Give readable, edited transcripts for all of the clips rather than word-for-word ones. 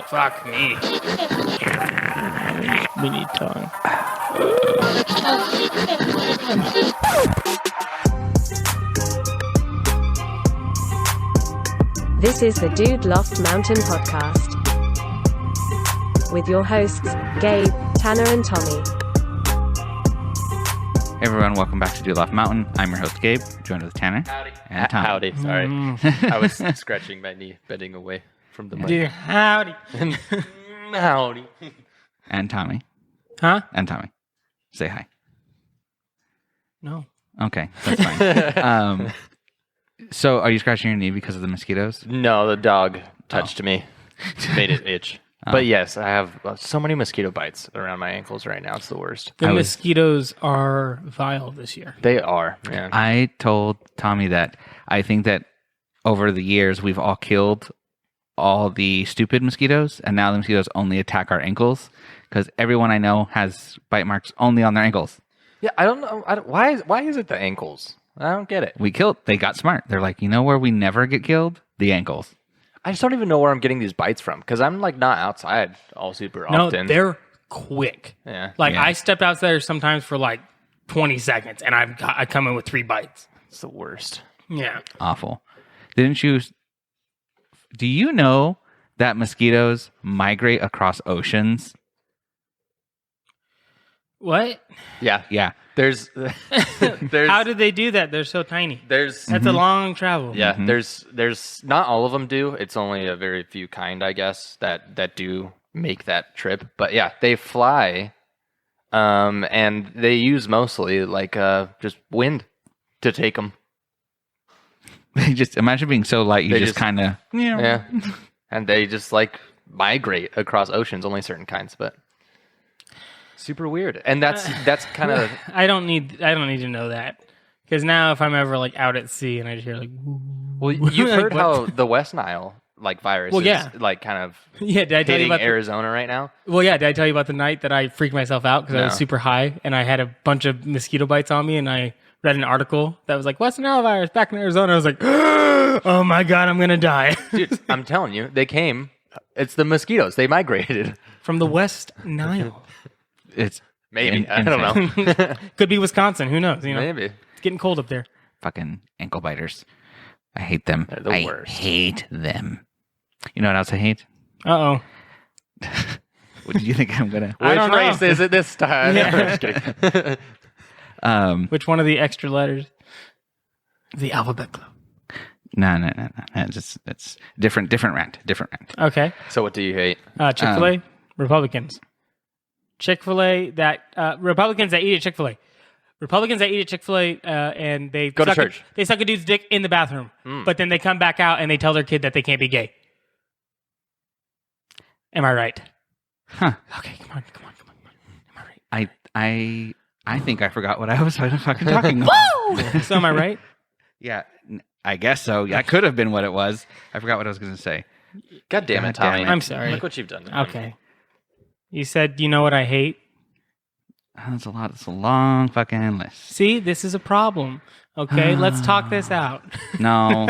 Fuck me. We need tongue. This is the Dude Loft Mountain podcast with your hosts, Gabe, Tanner, and Tommy. Hey everyone, welcome back to Dude Loft Mountain. I'm your host, Gabe, joined with Tanner. Howdy. And Tom. Howdy, sorry. I was scratching my knee, bending away from the mic. Dear howdy. Howdy. And Tommy. Huh? And Tommy. Say hi. No. Okay, that's fine. So are you scratching your knee because of the mosquitoes? No, the dog touched me. Made it itch. But yes, I have so many mosquito bites around my ankles right now. It's the worst. The mosquitoes are vile this year. They are, man. I told Tommy that I think that over the years we've all killed all the stupid mosquitoes, and now the mosquitoes only attack our ankles because everyone I know has bite marks only on their ankles. Yeah, I don't know. Why is it the ankles? I don't get it. They got smart. They're like, you know where we never get killed? The ankles. I just don't even know where I'm getting these bites from because I'm like not outside all super often. No, they're quick. Yeah. Like I stepped out there sometimes for like 20 seconds and I come in with 3 bites. It's the worst. Yeah. Awful. Do you know that mosquitoes migrate across oceans? What? Yeah. Yeah. There's How did they do that? They're so tiny. That's a long travel. Yeah, there's not all of them do. It's only a very few kind, I guess, that do make that trip. But yeah, they fly, and they use mostly like just wind to take them. They just imagine being so light. You just kind of yeah, and they just like migrate across oceans. Only certain kinds, but super weird. And that's kind of. I don't need to know that because now if I'm ever like out at sea and I just hear like. Well, you've like, heard how the West Nile like virus is like kind of did I tell you hitting about Arizona right now? Well, yeah. Did I tell you about the night that I freaked myself out because I was super high and I had a bunch of mosquito bites on me and I read an article that was like West Nile virus back in Arizona. I was like, oh my God, I'm gonna die. Dude, I'm telling you, they came. It's the mosquitoes. They migrated from the West Nile. It's maybe I don't know. Could be Wisconsin. Who knows? You know, Maybe it's getting cold up there. fucking ankle biters. I hate them. They're the worst. I hate them. You know what else I hate? Uh oh. What do you think I'm gonna? I don't Which race know. is it this time? Yeah. I'm just kidding. Which one of the extra letters? The alphabet club. No. It's different rant. Okay. So what do you hate? Chick-fil-A, Republicans. Chick-fil-A Republicans that eat at Chick-fil-A. Republicans that eat at Chick-fil-A and they Go to church. They suck a dude's dick in the bathroom, but then they come back out and they tell their kid that they can't be gay. Am I right? Huh. Okay, come on. Am I right? I think I forgot what I was fucking talking about. So am I right? Yeah, I guess so. That could have been what it was. I forgot what I was going to say. God damn it, God damn Tommy! it. I'm sorry. Look what you've done. Okay. You said, you know what I hate? That's a lot. It's a long fucking list. See, this is a problem. Okay, let's talk this out. No.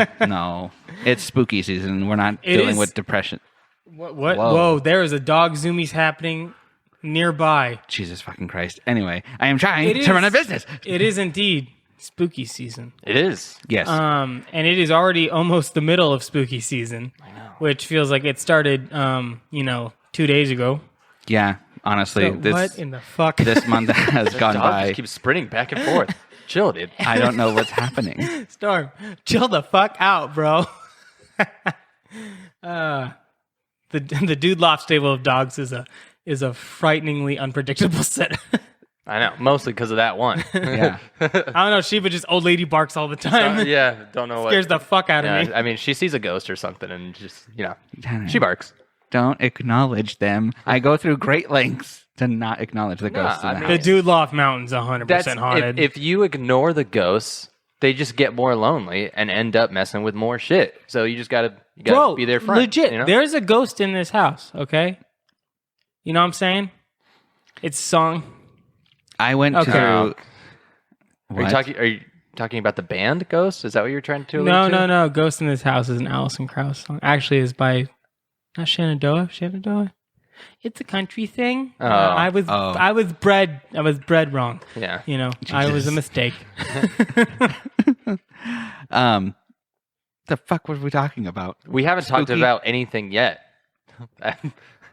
It's spooky season. We're not dealing with depression. What? Whoa, there is a dog zoomies happening nearby. Jesus fucking Christ. Anyway, I am trying to run a business. It is indeed spooky season. It is. Yes. And it is already almost the middle of spooky season, which feels like it started, 2 days ago. Yeah. Honestly, So what in the fuck? this month has The gone dog by. just keeps sprinting back and forth. Chill, dude. I don't know what's happening. Storm, chill the fuck out, bro. The Dude Loft stable of dogs is a frighteningly unpredictable set. I know, mostly because of that one. Yeah. I don't know. Shiva just old lady barks all the time. Yeah, don't know what. Scares the fuck out of me. I mean, she sees a ghost or something, and just she barks. Don't acknowledge them. I go through great lengths to not acknowledge the ghosts. I in the mean- The house. Dude Loft Mountain's 100% That's haunted. if you ignore the ghosts, they just get more lonely and end up messing with more shit. So you just gotta Bro, be their friend. legit. You know? There's a ghost in this house. Okay, you know what I'm saying? It's song. I went Okay. to. Are you What? talking? Are you talking about the band Ghost? Is that what you're trying to No, allude to? no. Ghost in This House is an Alison Krauss song. Actually, is by not Shenandoah. Shenandoah. It's a country thing. Oh. I was bred wrong. Yeah. You know, I was a mistake. The fuck was we talking about? We haven't talked Spooky? about anything yet.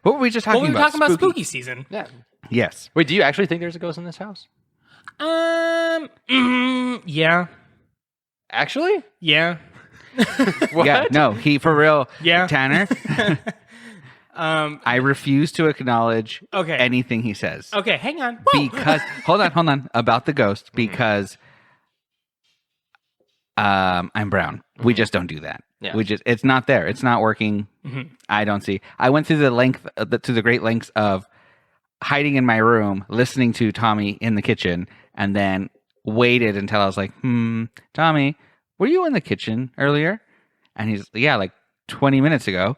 What were we just talking Well, we were about? talking about spooky season. Yeah. Yes. Wait, do you actually think there's a ghost in this house? Yeah. Actually? Yeah. What? Yeah. No, he for real. Yeah. Tanner. I refuse to acknowledge Okay. anything he says. Okay, hang on. Whoa. Because hold on about the ghost because I'm brown. We just don't do that. Yeah. It's not there. It's not working. I don't see. I went through the great lengths of hiding in my room, listening to Tommy in the kitchen, and then waited until I was like, Tommy, were you in the kitchen earlier? And he's like 20 minutes ago.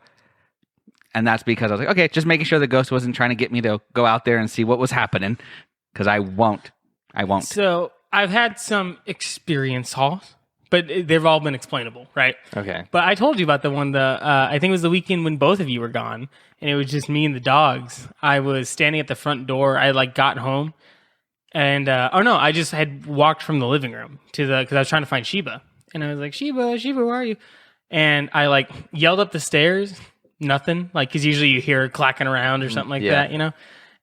And that's because I was like, okay, just making sure the ghost wasn't trying to get me to go out there and see what was happening. Because I won't. So I've had some experience hauls, but they've all been explainable, right? Okay. But I told you about the one, I think it was the weekend when both of you were gone, and it was just me and the dogs. I was standing at the front door. I got home, and I just had walked from the living room because I was trying to find Sheba, and I was like, Sheba, where are you? And I yelled up the stairs, nothing, because usually you hear her clacking around or something like that, you know.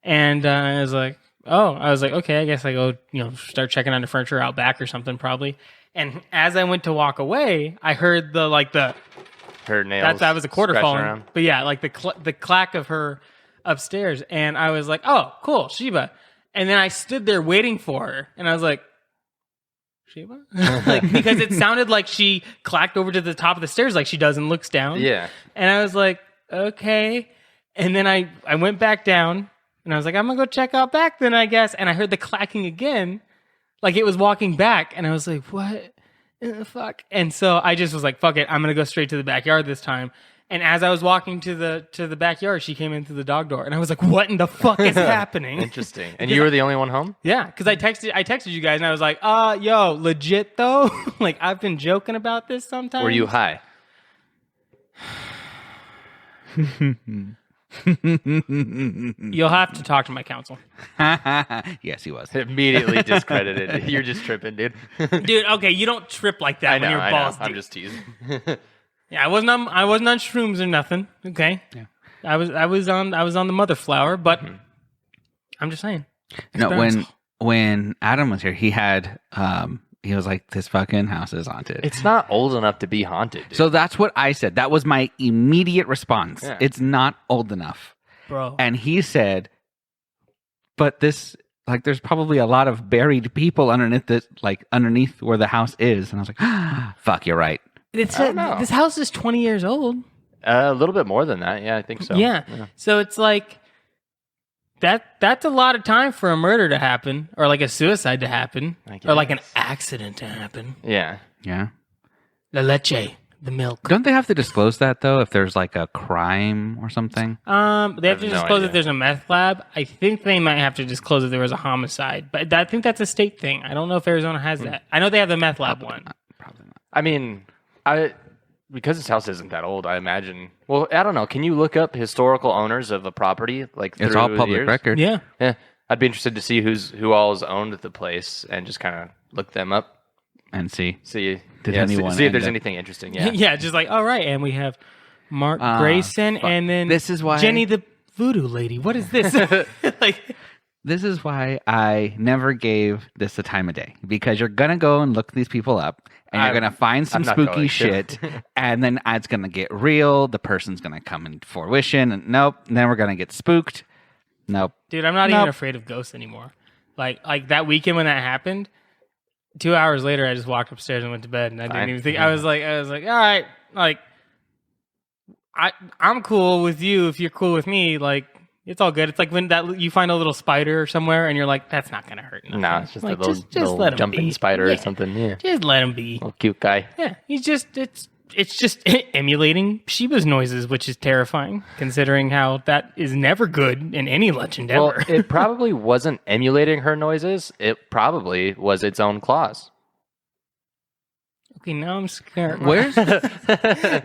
And I was like, okay, I guess I go, start checking on the furniture out back or something probably. And as I went to walk away, I heard her nails. that was a quarter scratching falling. around. But yeah, the clack of her upstairs, and I was like, "Oh, cool, Sheba." And then I stood there waiting for her, and I was like, "Sheba," because it sounded like she clacked over to the top of the stairs, like she does, and looks down. Yeah. And I was like, "Okay." And then I went back down, and I was like, "I'm gonna go check out back then, I guess." And I heard the clacking again. Like it was walking back, and I was like, "What in the fuck?" And so I just was like, "Fuck it, I'm gonna go straight to the backyard this time." And as I was walking to the backyard, she came in through the dog door, and I was like, "What in the fuck is happening?" Interesting. And you were the only one home? Yeah, because I texted you guys, and I was like, yo, legit though, I've been joking about this sometimes." Were you high? You'll have to talk to my counsel, Yes, he was. Immediately discredited. You're just tripping, dude. dude. Okay, you don't trip like that I know. when your balls. I'm deep. just teasing. Yeah, I wasn't on shrooms or nothing. Okay. Yeah. I was on the mother flower, but I'm just saying. No, Experience. when Adam was here, he had he was like, "This fucking house is haunted." It's not old enough to be haunted, dude. So that's what I said. That was my immediate response. Yeah. It's not old enough. Bro. And he said, "But this, there's probably a lot of buried people underneath this, underneath where the house is." And I was like, "Fuck, you're right." It's I don't know. this house is 20 years old. A little bit more than that. Yeah, I think so. Yeah. So it's like that's a lot of time for a murder to happen, or a suicide to happen, or an accident to happen. Yeah. Yeah. La leche, the milk. Don't they have to disclose that though if there's a crime or something? They have to have no disclose idea. if there's a meth lab. I think they might have to disclose if there was a homicide, but I think that's a state thing. I don't know if Arizona has that. I know they have the meth lab one. Probably not. I mean, because this house isn't that old, I imagine. Well, I don't know. Can you look up historical owners of a property It's through all the public years? record. Yeah. Yeah, I'd be interested to see who all has owned the place and just kind of look them up. And see. See, Did yeah, anyone see if end there's up- anything interesting. Yeah. Yeah, just all right, and we have Mark Grayson, and then This is why- Jenny the voodoo lady. What is this? This is why I never gave this a time of day, because you're gonna go and look these people up, and you're gonna find some I'm not spooky going to. shit, and then it's gonna get real. The person's gonna come in fruition, and nope. And then we're gonna get spooked. Nope. Dude, I'm not even Nope. afraid of ghosts anymore. Like that weekend when that happened, 2 hours later, I just walked upstairs and went to bed, and I didn't Fine. even think. I was like, all right, I'm cool with you if you're cool with me. It's all good. It's like when you find a little spider somewhere, and you're like, that's not gonna hurt. Nothing. No, it's just a little, just little let him jumping be. spider Yeah. or something. Yeah, Just let him be. little cute guy. Yeah, it's just emulating Sheba's noises, which is terrifying, considering how that is never good in any legend Well, ever. it probably wasn't emulating her noises. It probably was its own claws. Okay, now I'm scared. Where's the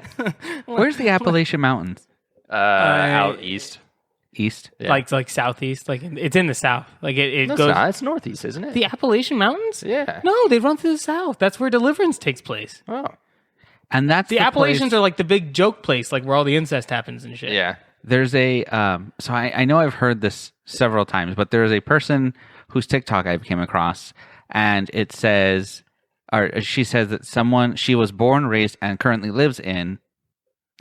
Appalachian Mountains? Out east. East. Yeah. Like southeast? Like it's in the south. Like it No, it's goes. not. It's northeast, isn't it? The Appalachian Mountains? Yeah. No, they run through the south. That's where Deliverance takes place. Oh. And that's The Appalachians place, are like the big joke place, like where all the incest happens and shit. Yeah. There's a so I know I've heard this several times, but there's a person whose TikTok I came across, and it says, or she says that she was born, raised, and currently lives in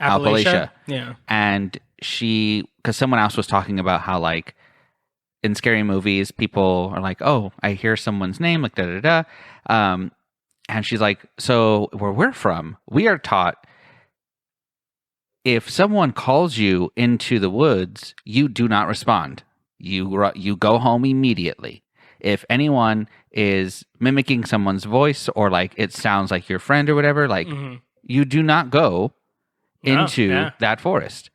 Appalachia. Yeah. And because someone else was talking about how, like, in scary movies, people are like, oh, I hear someone's name, like, da da da. And she's like, so where we're from, we are taught if someone calls you into the woods, you do not respond. You go home immediately. If anyone is mimicking someone's voice or like it sounds like your friend or whatever, like you do not go into that forest.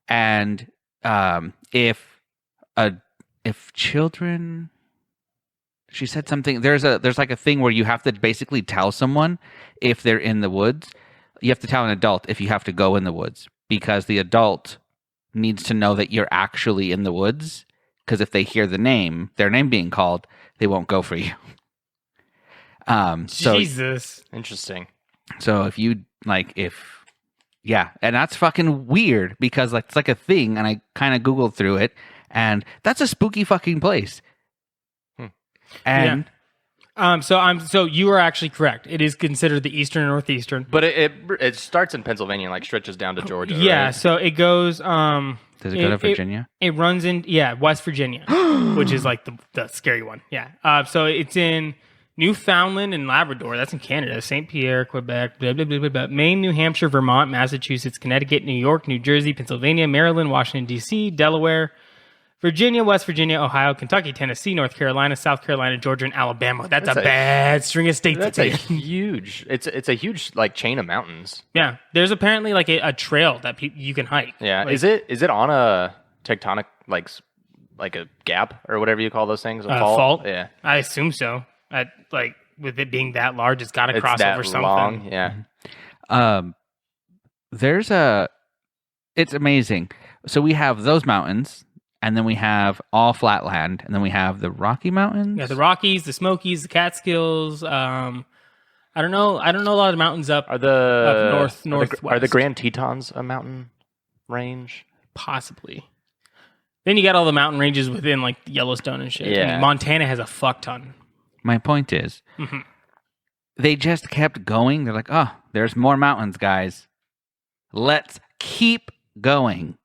And if children, she said something. There's like a thing where you have to basically tell someone if they're in the woods. You have to tell an adult if you have to go in the woods, because the adult needs to know that you're actually in the woods. Because if they hear their name being called, they won't go for you. Jesus. Interesting. So if you and that's fucking weird because like it's like a thing, and I kind of Googled through it, and that's a spooky fucking place. And so you are actually correct. It is considered the eastern and northeastern. But it starts in Pennsylvania and like stretches down to Georgia. Yeah, right? so it goes. Does it go to Virginia? It runs in West Virginia, which is like the scary one. Yeah. So it's in Newfoundland and Labrador. That's in Canada. St. Pierre, Quebec, blah, blah, blah, blah, blah. Maine, New Hampshire, Vermont, Massachusetts, Connecticut, New York, New Jersey, Pennsylvania, Maryland, Washington D.C., Delaware, Virginia, West Virginia, Ohio, Kentucky, Tennessee, North Carolina, South Carolina, Georgia, and Alabama. That's a bad string of states. That's a huge. It's a huge like chain of mountains. Yeah, there's apparently like a trail that you can hike. Yeah, like, is it on a tectonic like a gap or whatever you call those things? A fault? Yeah, I assume so. Like with it being that large, it's got to cross that over something. long, yeah. It's amazing. So we have those mountains. And then we have all flat land, and then we have the Rocky Mountains. Yeah, the Rockies, the Smokies, the Catskills. I don't know a lot of the mountains up northwest. Are the Grand Tetons a mountain range? Possibly. Then you got all the mountain ranges within like Yellowstone and shit. Yeah. I mean, Montana has a fuck ton. My point is, they just kept going. They're like, oh, there's more mountains, guys. Let's keep going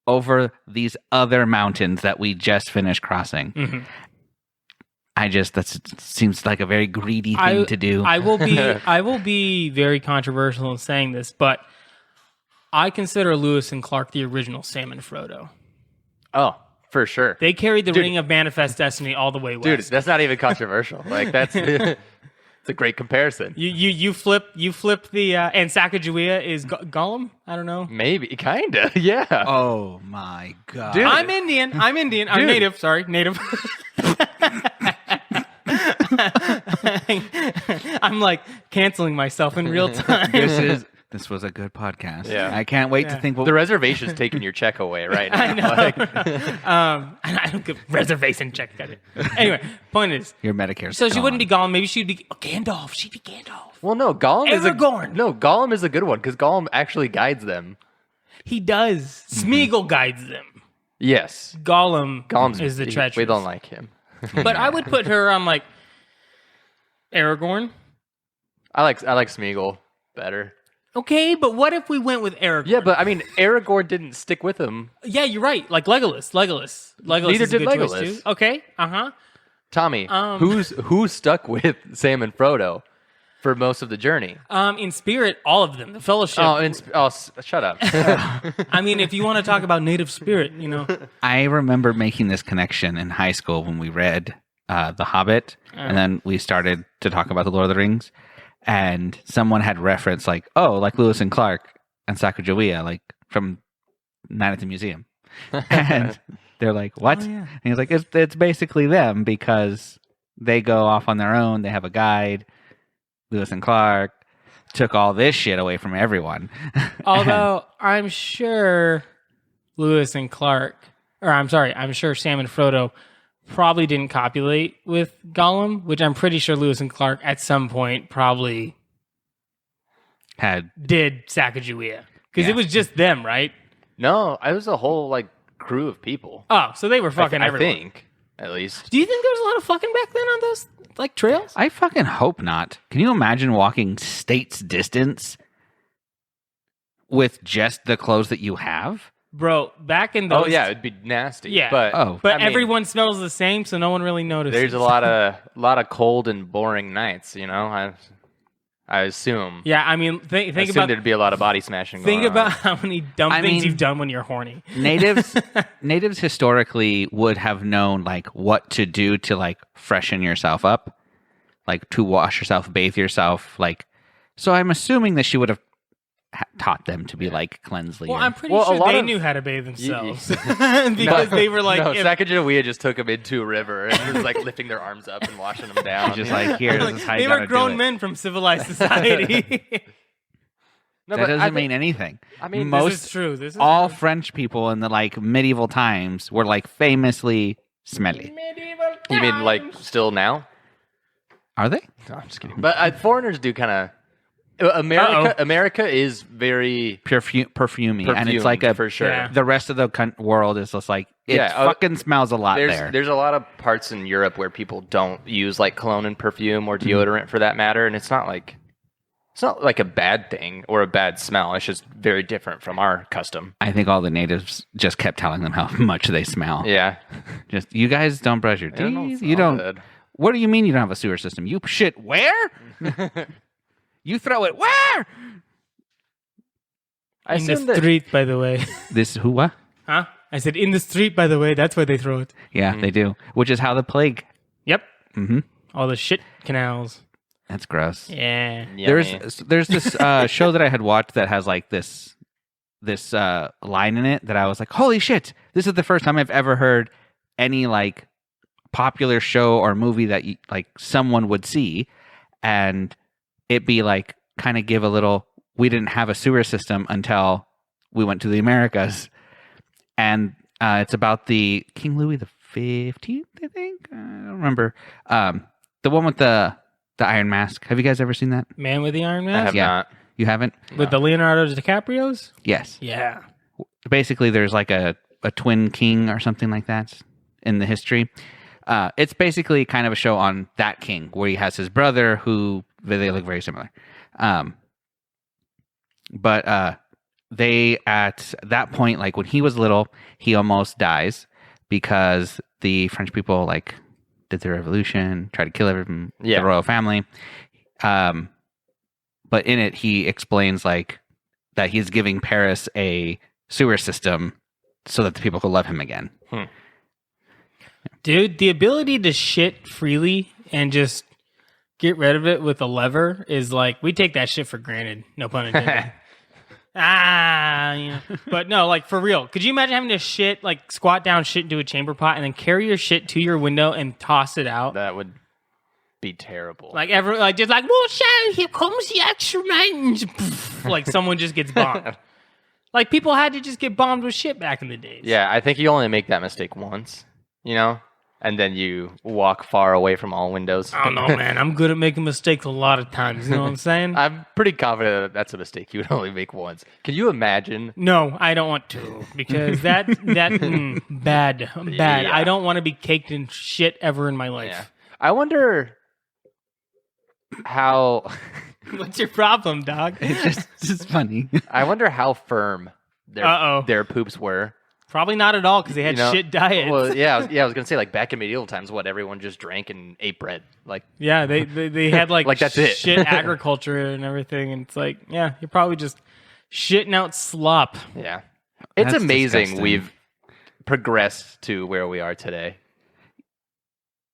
over these other mountains that we just finished crossing. That seems like a very greedy thing to do. I will be very controversial in saying this, but I consider Lewis and Clark the original Sam and Frodo. Oh, for sure. They carried the Ring of Manifest Destiny all the way west. Dude, that's not even controversial. Like that's it's a great comparison. You flip the and Sacagawea is Gollum? I don't know. Maybe, kinda, yeah. Oh my god. Dude. I'm Indian. I'm native. Sorry, native. I'm like canceling myself in real time. This was a good podcast. Yeah. I can't wait to think the reservation's taking your check away right now. I know. I don't give reservation check. Anyway, point is, your Medicare. so she wouldn't be Gollum. Maybe she'd be Gandalf. She'd be Gandalf. Well, no, Gollum Aragorn. Gollum is a good one because Gollum actually guides them. He does. Smeagol guides them. Yes. Gollum is the treacherous. We don't like him. But I would put her on like Aragorn. I like Smeagol better. Okay, but what if we went with Aragorn? Yeah, but I mean, Aragorn didn't stick with him. Yeah, you're right. Like Legolas. Neither is a did good choice, Legolas. too. Okay. Tommy, who stuck with Sam and Frodo for most of the journey? In spirit, all of them. The Fellowship. Shut up. I mean, if you want to talk about native spirit, you know. I remember making this connection in high school when we read The Hobbit, and then we started to talk about The Lord of the Rings, and someone had referenced like Lewis and Clark and Sacagawea, like from Night at the Museum, and they're like, what? Oh, yeah. And he's like, it's basically them because they go off on their own. They have a guide, Lewis and Clark. took all this shit away from everyone. Although I'm sure Lewis and Clark, or I'm sure Sam and Frodo probably didn't copulate with Gollum, which I'm pretty sure Lewis and Clark at some point probably did Sacagawea. Because it was just them, right? No, I was a whole like crew of people. Oh, so they were fucking everyone. I think, at least. Do you think there was a lot of fucking back then on those like trails? I fucking hope not. Can you imagine walking states distance with just the clothes that you have? Bro, back in those... Oh, yeah, it'd be nasty. Yeah, but I mean, everyone smells the same, so no one really notices. There's a lot of cold and boring nights, you know? I assume. Yeah, I mean, think I assume about... there'd be a lot of body smashing going on. Think about how many dumb things you've done when you're horny. Natives historically would have known, like, what to do to, like, freshen yourself up. Like, to wash yourself, bathe yourself, like... So I'm assuming that she would have taught them to be like cleansly. Well, I'm pretty sure they knew how to bathe themselves because they were like, Sacagawea just took them into a river and was like lifting their arms up and washing them down. Just like, here, this is how you they gotta were grown do it. men from civilized society. No, that doesn't mean anything. I mean, this is true. This is all true. French people in the like medieval times were like famously smelly. You mean like still now? Are they? No, I'm just kidding. But foreigners do kind of. America is very perfumey, and it's like for sure. Yeah. The rest of the world is just like it fucking smells a lot there. There's a lot of parts in Europe where people don't use like cologne and perfume or deodorant for that matter, and it's not like a bad thing or a bad smell. It's just very different from our custom. I think all the natives just kept telling them how much they smell. Yeah, just you guys don't brush your teeth. You don't. Good. What do you mean you don't have a sewer system? You shit where? You throw it where? In the street, by the way. This who what? Huh? I said in the street, by the way. That's where they throw it. Yeah, they do. Which is how the plague. Yep. Mm-hmm. All the shit canals. That's gross. Yeah. Yummy. There's this show that I had watched that has like this line in it that I was like, holy shit! This is the first time I've ever heard any like popular show or movie that like someone would see, and it be like kind of give a little. We didn't have a sewer system until we went to the Americas, and it's about the King Louis the 15th, I think. I don't remember. The one with the Iron Mask. Have you guys ever seen that? Man with the Iron I Mask? have not. You haven't? With the Leonardo DiCaprios? Yes. Yeah. Basically, there's like a twin king or something like that in the history. It's basically kind of a show on that king where he has his brother who they look very similar. But they, at that point, like when he was little, he almost dies because the French people like did the revolution, tried to kill everyone, the royal family. But in it, he explains like that he's giving Paris a sewer system so that the people could love him again. Dude, the ability to shit freely and just get rid of it with a lever is like, we take that shit for granted. No pun intended. But no, like for real. Could you imagine having to shit, like squat down, shit into a chamber pot, and then carry your shit to your window and toss it out? That would be terrible. Like just like, watch out, here comes the excrement. Like someone just gets bombed. Like people had to just get bombed with shit back in the days. Yeah, I think you only make that mistake once, you know? And then you walk far away from all windows. I don't know, man. I'm good at making mistakes a lot of times. You know what I'm saying? I'm pretty confident that that's a mistake you would only make once. Can you imagine? No, I don't want to because bad. Yeah. I don't want to be caked in shit ever in my life. Yeah. I wonder how. What's your problem, dog? It's just funny. I wonder how firm their poops were. Probably not at all because they had shit diets. Well, I was gonna say like back in medieval times, everyone just drank and ate bread. Like, yeah, they had like that's it. shit agriculture and everything, and it's like, yeah, you're probably just shitting out slop. Yeah, it's That's amazing disgusting. we've progressed to where we are today.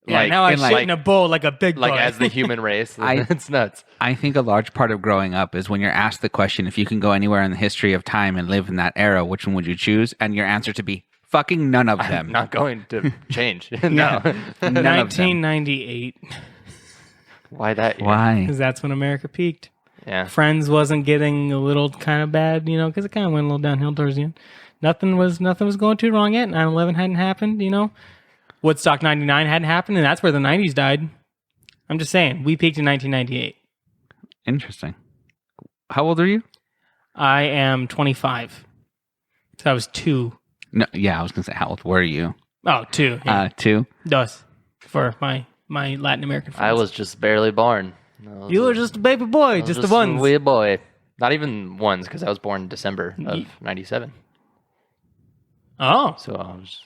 Yeah, now I shit in a bowl like a big boy. As the human race. It's nuts. I think a large part of growing up is when you're asked the question, if you can go anywhere in the history of time and live in that era, which one would you choose? And your answer to be fucking none of them. I'm not going to change. No. 1998. Why that year? Why? Because that's when America peaked. Yeah. Friends wasn't getting a little kind of bad, you know, because it kind of went a little downhill towards the end. Nothing was going too wrong yet. 9/11 hadn't happened, you know. Woodstock 99 hadn't happened, and that's where the 90s died. I'm just saying, we peaked in 1998. Interesting. How old are you? I am 25. So I was 2. No, yeah, I was gonna say how old were you? Oh, 2. Yeah. 2. Dos for my Latin American friends. I was just barely born. You were just a baby boy, just the ones. A wee boy. Not even ones, because I was born in December of 97. Oh. So I was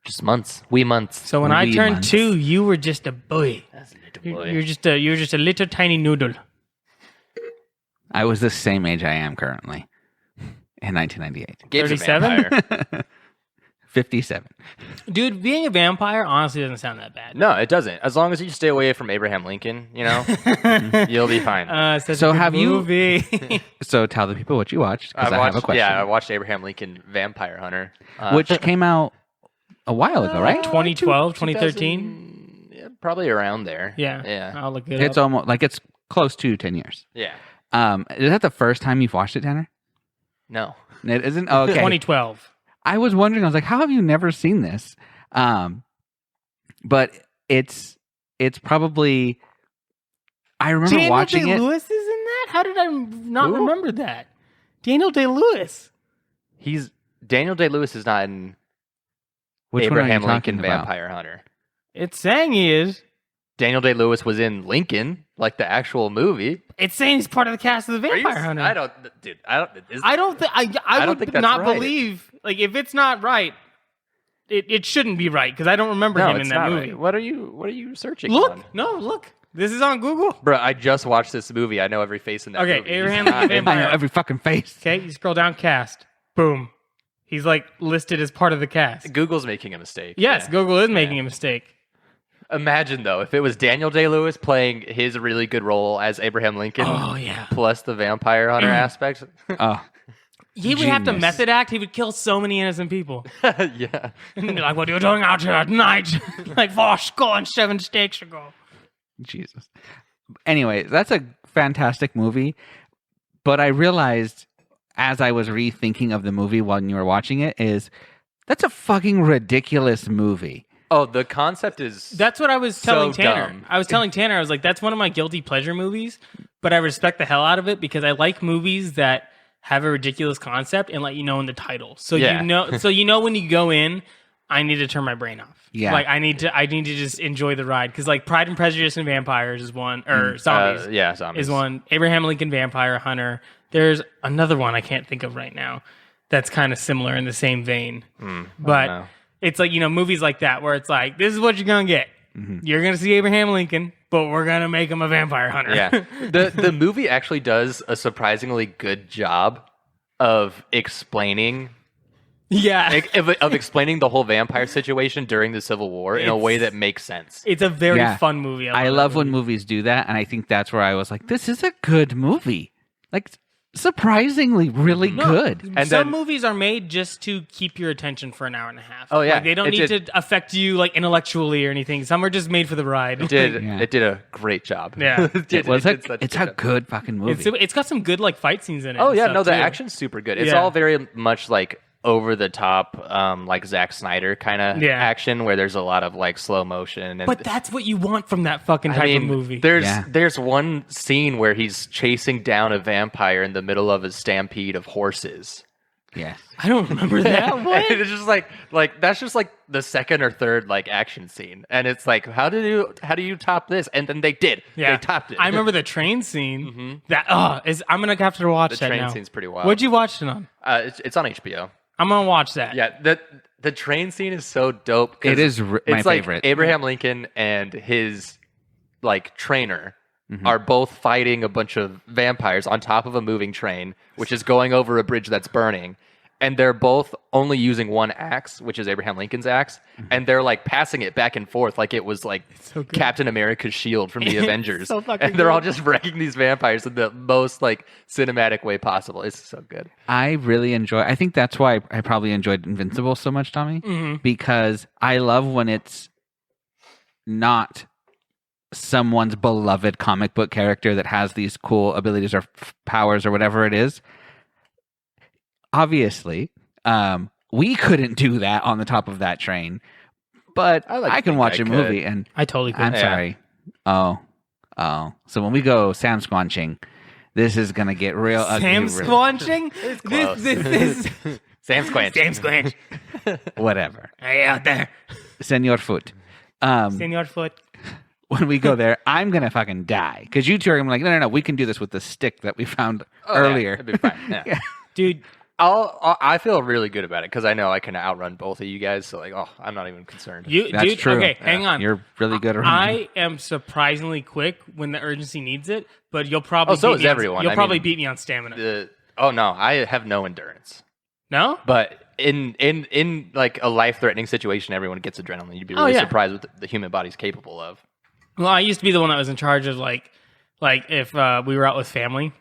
just months. Wee months. So when I Wee turned months. 2, you were just a boy. That's a little boy. You're just a little tiny noodle. I was the same age I am currently in 1998. Gabe's a 37? vampire. 57. Dude, being a vampire honestly doesn't sound that bad. No, it doesn't. As long as you stay away from Abraham Lincoln, you know, you'll be fine. Such So a good have you- movie. So tell the people what you watched, because I have a question. Yeah, I watched Abraham Lincoln Vampire Hunter. Which came out a while ago, right? 2012, 2013? 2000, yeah, probably around there. Yeah. Yeah. I'll look it It's up. almost like it's close to 10 years. Yeah. Is that the first time you've watched it, Tanner? No. It isn't? Oh, okay. 2012. I was wondering, I was like, how have you never seen this? But it's probably, I remember Daniel watching it. Day-Lewis is in that? How did I not Who? remember that? Daniel Day-Lewis. Daniel Day-Lewis is not in Which one are you Abraham talking Lincoln about? Vampire Hunter. It's saying he is. Daniel Day-Lewis was in Lincoln, like the actual movie. It's saying he's part of the cast of the Are you- Vampire Hunter. I don't, dude. I don't. I don't think I don't would think that's not right. believe, like, if it's not right, it shouldn't be right because I don't remember No, him in it's that not movie. right. What are you searching? Look, on? look. This is on Google. Bro, I just watched this movie. I know every face in that Okay, movie. Abraham He's not Lincoln in- I know Vampire. every fucking face. Okay, you scroll down, cast. Boom. He's like listed as part of the cast. Google's making a mistake. Yes, Yeah. Google is making a mistake. Imagine though, if it was Daniel Day-Lewis playing his really good role as Abraham Lincoln, Oh yeah. plus the vampire hunter aspect. Oh, He would have to Genius. method act. He would kill so many innocent people. Yeah. And be like, what are you doing out here at night? Like 4 score and 7 steaks ago. Jesus. Anyway, that's a fantastic movie. But I realized as I was rethinking of the movie while you were watching it is that's a fucking ridiculous movie. Oh, the concept is That's what I was telling So Tanner. dumb. I was telling Tanner, I was like, that's one of my guilty pleasure movies, but I respect the hell out of it because I like movies that have a ridiculous concept and let you know in the title. So Yeah. you know when you go in, I need to turn my brain off. Yeah. Like I need to just enjoy the ride. Because like Pride and Prejudice and Vampires is one, or Zombies yeah, zombies is one. Abraham Lincoln Vampire Hunter. There's another one I can't think of right now that's kind of similar in the same vein. But know. it's like, movies like that where it's like, this is what you're going to get. You're going to see Abraham Lincoln, but we're going to make him a vampire hunter. Yeah. The movie actually does a surprisingly good job of explaining Yeah. of explaining the whole vampire situation during the Civil War in a way that makes sense. It's a very Yeah. fun movie. I that love when movie. movies do that, and I think that's where I was like, this is a good movie. Like, surprisingly really good. And Some then- movies are made just to keep your attention for an hour and a half. Oh, yeah. Like, they don't It need did- to affect you like intellectually or anything. Some are just made for the ride. It did Yeah. it did a great job. Yeah. It's such a job. good fucking movie. It's got some good like fight scenes in it. Oh and yeah, stuff, no, the too. action's super good. It's Yeah. all very much like over the top, like Zack Snyder kind of Yeah. action, where there's a lot of like slow motion. And But that's what you want from that fucking type of movie. Yeah. there's one scene where he's chasing down a vampire in the middle of a stampede of horses. Yes. I don't remember that. What? And it's just like that's just like the second or third like action scene, and it's like how do you top this? And then they did. Yeah, They topped it. I remember the train scene. That I'm gonna have to watch The that train now. scene's pretty wild. What'd you watch it on? It's on HBO. I'm gonna watch that. Yeah, the train scene is so dope. 'cause It is my it's like favorite. Abraham Lincoln and his like trainer are both fighting a bunch of vampires on top of a moving train, which is going over a bridge that's burning. And they're both only using one axe, which is Abraham Lincoln's axe, and they're like passing it back and forth like it was like so good. Captain America's shield from the It's Avengers. so fucking and they're all good. just wrecking these vampires in the most like cinematic way possible. It's so good. I really enjoy. I think that's why I probably enjoyed Invincible so much, Tommy, because I love when it's not someone's beloved comic book character that has these cool abilities or powers or whatever it is. Obviously, we couldn't do that on the top of that train, but I like to I can think watch I a could. movie and I totally could. I'm Yeah. sorry. Oh. So when we go Sam Squanching, this is gonna get real ugly. Sam real- Squanching? close. This Sam Squanch. Sam Squanch. Whatever. Hey, out there. Senor Foot. Senor Foot. When we go there, I'm gonna fucking die because you two are gonna be like, no, we can do this with the stick that we found earlier. It'd be fine. Yeah. Dude, I feel really good about it because I know I can outrun both of you guys. So like, I'm not even concerned. That's dude, true. okay, hang on. You're really good around. I am surprisingly quick when the urgency needs it, but you'll probably so beat is me everyone. You'll I probably mean, beat me on stamina. Oh no, I have no endurance. No? But in like a life threatening situation, everyone gets adrenaline. You'd be really yeah. surprised what the human body's capable of. Well, I used to be the one that was in charge of like if we were out with family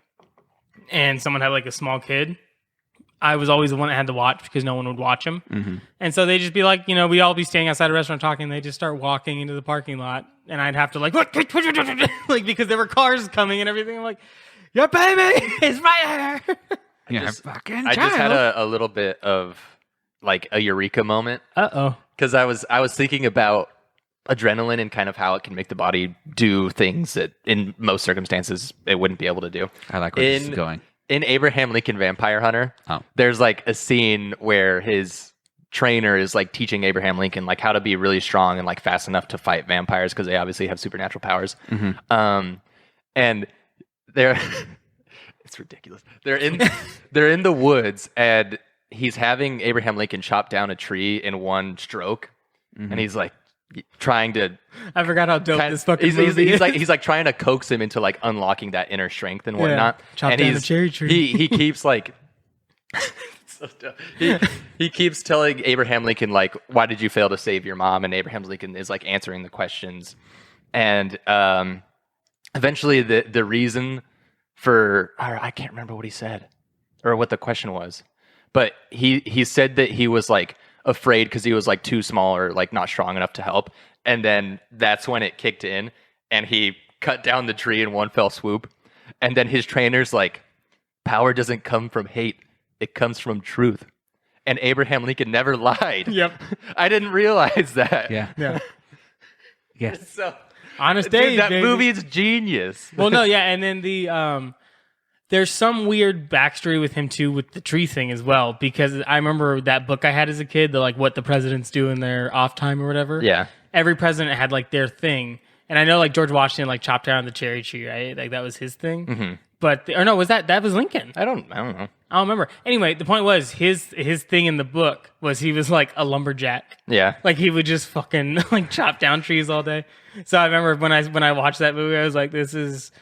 and someone had like a small kid, I was always the one that had to watch because no one would watch him. Mm-hmm. And so they'd just be like, we'd all be standing outside a restaurant talking. They just start walking into the parking lot, and I'd have to like because there were cars coming and everything. I'm like, yeah, baby, it's right here. Yeah, fucking I just had child. a little bit of like a eureka moment Uh-oh. because I was thinking about adrenaline and kind of how it can make the body do things that in most circumstances it wouldn't be able to do. I like where this is going. In Abraham Lincoln Vampire Hunter, Oh. there's like a scene where his trainer is like teaching Abraham Lincoln like how to be really strong and like fast enough to fight vampires because they obviously have supernatural powers. Mm-hmm. And they're it's ridiculous. They're in the woods and he's having Abraham Lincoln chop down a tree in one stroke, and he's like trying to. I forgot how dope this fucking movie he's is. like trying to coax him into like unlocking that inner strength and whatnot. Chop and down he's, a cherry tree. He keeps like. So dumb. He keeps telling Abraham Lincoln like, "Why did you fail to save your mom?" And Abraham Lincoln is like answering the questions, and eventually the reason for I can't remember what he said or what the question was, but he said that he was like afraid because he was like too small or like not strong enough to help, and then that's when it kicked in and he cut down the tree in one fell swoop, and then his trainer's like, "Power doesn't come from hate, it comes from truth," and Abraham Lincoln never lied. Yep. I didn't realize that. Yeah. Yes. So Honest dude, days, that baby. movie's genius. Well, no, yeah, and then the there's some weird backstory with him too with the tree thing as well, because I remember that book I had as a kid, the like what the presidents do in their off time or whatever. Yeah. Every president had like their thing, and I know like George Washington like chopped down the cherry tree, right? Like that was his thing. Mm-hmm. But or no, was that was Lincoln? I don't know. I don't remember. Anyway, the point was his thing in the book was he was like a lumberjack. Yeah. Like he would just fucking like chop down trees all day. So I remember when I watched that movie, I was like, this is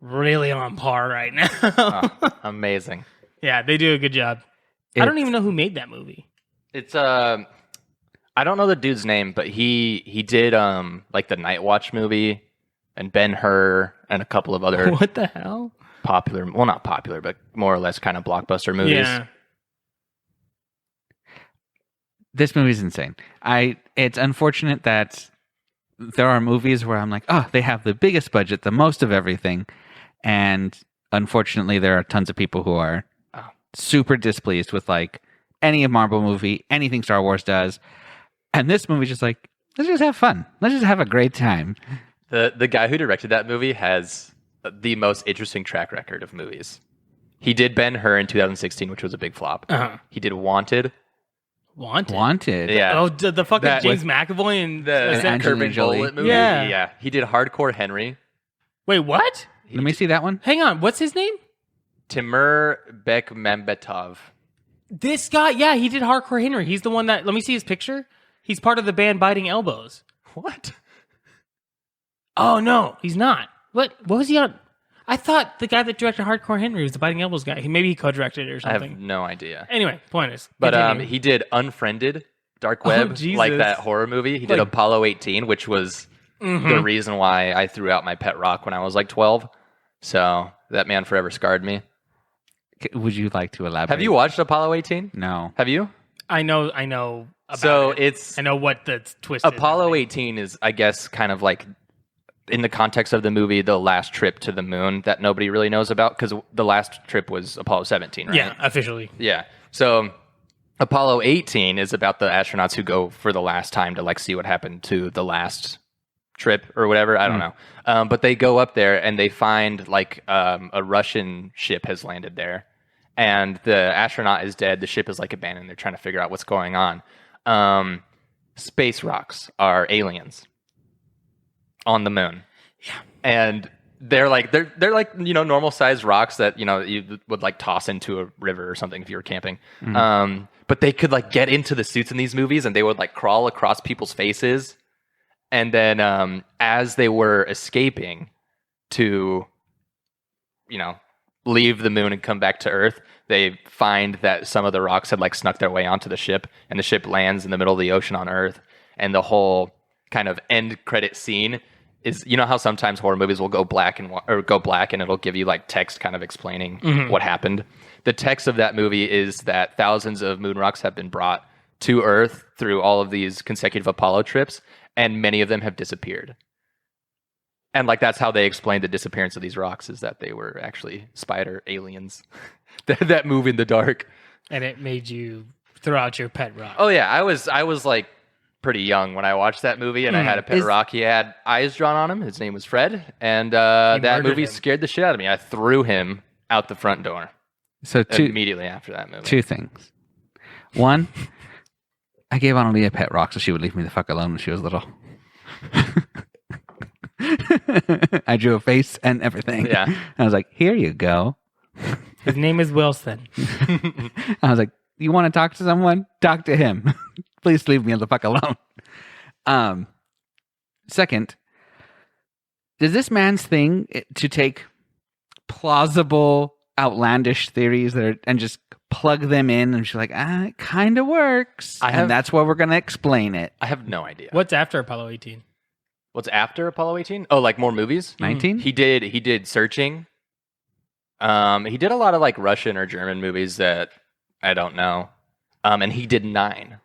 really on par right now. Amazing. Yeah, they do a good job. I don't even know who made that movie. It's I don't know the dude's name, but he did like the Night Watch movie and Ben-Hur and a couple of other What the hell? popular, well not popular, but more or less kind of blockbuster movies. Yeah. This movie's insane. It's unfortunate that there are movies where I'm like, oh, they have the biggest budget, the most of everything, and unfortunately, there are tons of people who are super displeased with like any Marvel movie, anything Star Wars does, and this movie's just like, let's just have fun, let's just have a great time. The guy who directed that movie has the most interesting track record of movies. He did Ben-Hur in 2016, which was a big flop. Uh-huh. He did Wanted. Wanted. Yeah. Oh, the fucking That James with McAvoy and The what's that? Angelina Curving Jolie. Bullet movie. Yeah. He did Hardcore Henry. Wait, what? Let me see that one. Hang on, what's his name? Timur Bekmambetov. This guy, yeah, he did Hardcore Henry. He's the one that. Let me see his picture. He's part of the band Biting Elbows. What? Oh no, he's not. What was he on? I thought the guy that directed Hardcore Henry was the Biting Elbows guy. Maybe he co-directed it or I have something. no idea. Anyway, point is. But continue. he did Unfriended, Dark Oh, Web, Jesus. like that horror movie. He did Like- Apollo 18, which was Mm-hmm. the reason why I threw out my pet rock when I was like 12. So that man forever scarred me. Would you like to elaborate? Have you watched Apollo 18? No. Have you? I know. About So it. it's I know what the twist. is. Apollo 18 is, I guess, kind of like in the context of the movie, the last trip to the moon that nobody really knows about, because the last trip was Apollo 17, right? Yeah, officially. Yeah. So Apollo 18 is about the astronauts who go for the last time to like see what happened to the last trip or whatever. I don't know. But they go up there and they find like a Russian ship has landed there, and the astronaut is dead. The ship is like abandoned. They're trying to figure out what's going on. Space rocks are aliens on the moon. Yeah. And they're like normal sized rocks that you would like toss into a river or something if you were camping. But they could like get into the suits in these movies, and they would like crawl across people's faces. And then as they were escaping to leave the moon and come back to Earth, they find that some of the rocks had like snuck their way onto the ship, and the ship lands in the middle of the ocean on Earth. And the whole kind of end credit scene is, how sometimes horror movies will go black and it'll give you like text kind of explaining what happened. The text of that movie is that thousands of moon rocks have been brought to Earth through all of these consecutive Apollo trips, and many of them have disappeared. And like that's how they explained the disappearance of these rocks, is that they were actually spider aliens that move in the dark. And it made you throw out your pet rock. Oh yeah, I was like pretty young when I watched that movie, and I had a pet rock. He had eyes drawn on him. His name was Fred, and that movie scared the shit out of me. I threw him out the front door. So immediately after that movie. 2 things. One, I gave Annalie a pet rock so she would leave me the fuck alone when she was little. I drew a face and everything. Yeah. I was like, here you go. His name is Wilson. I was like, you want to talk to someone? Talk to him. Please leave me the fuck alone. Second, does this man's thing to take plausible, outlandish theories and just plug them in, and she's like, it kind of works, and that's why we're going to explain it. I have no idea. What's after Apollo 18? What's after Apollo 18? Oh, like more movies? 19? He did Searching. He did a lot of like Russian or German movies that I don't know. And he did 9.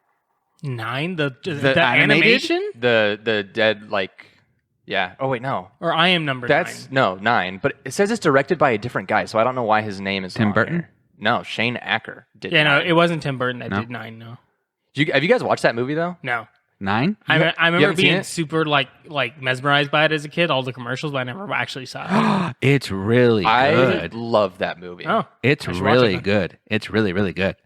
9? The animated? animation? The dead like yeah. Oh wait, no. Or I Am Number 9? No, 9. But it says it's directed by a different guy, so I don't know why his name is Tim on Burton? here. No, Shane Acker did. Yeah, 9. no, it wasn't Tim Burton that No? did 9. No, Have you guys watched that movie though? no. 9? I remember haven't seen being it? super like mesmerized by it as a kid, all the commercials, but I never actually saw it. It's really I good. love that movie. Oh, It's I should watch really it then. good. It's really, really good.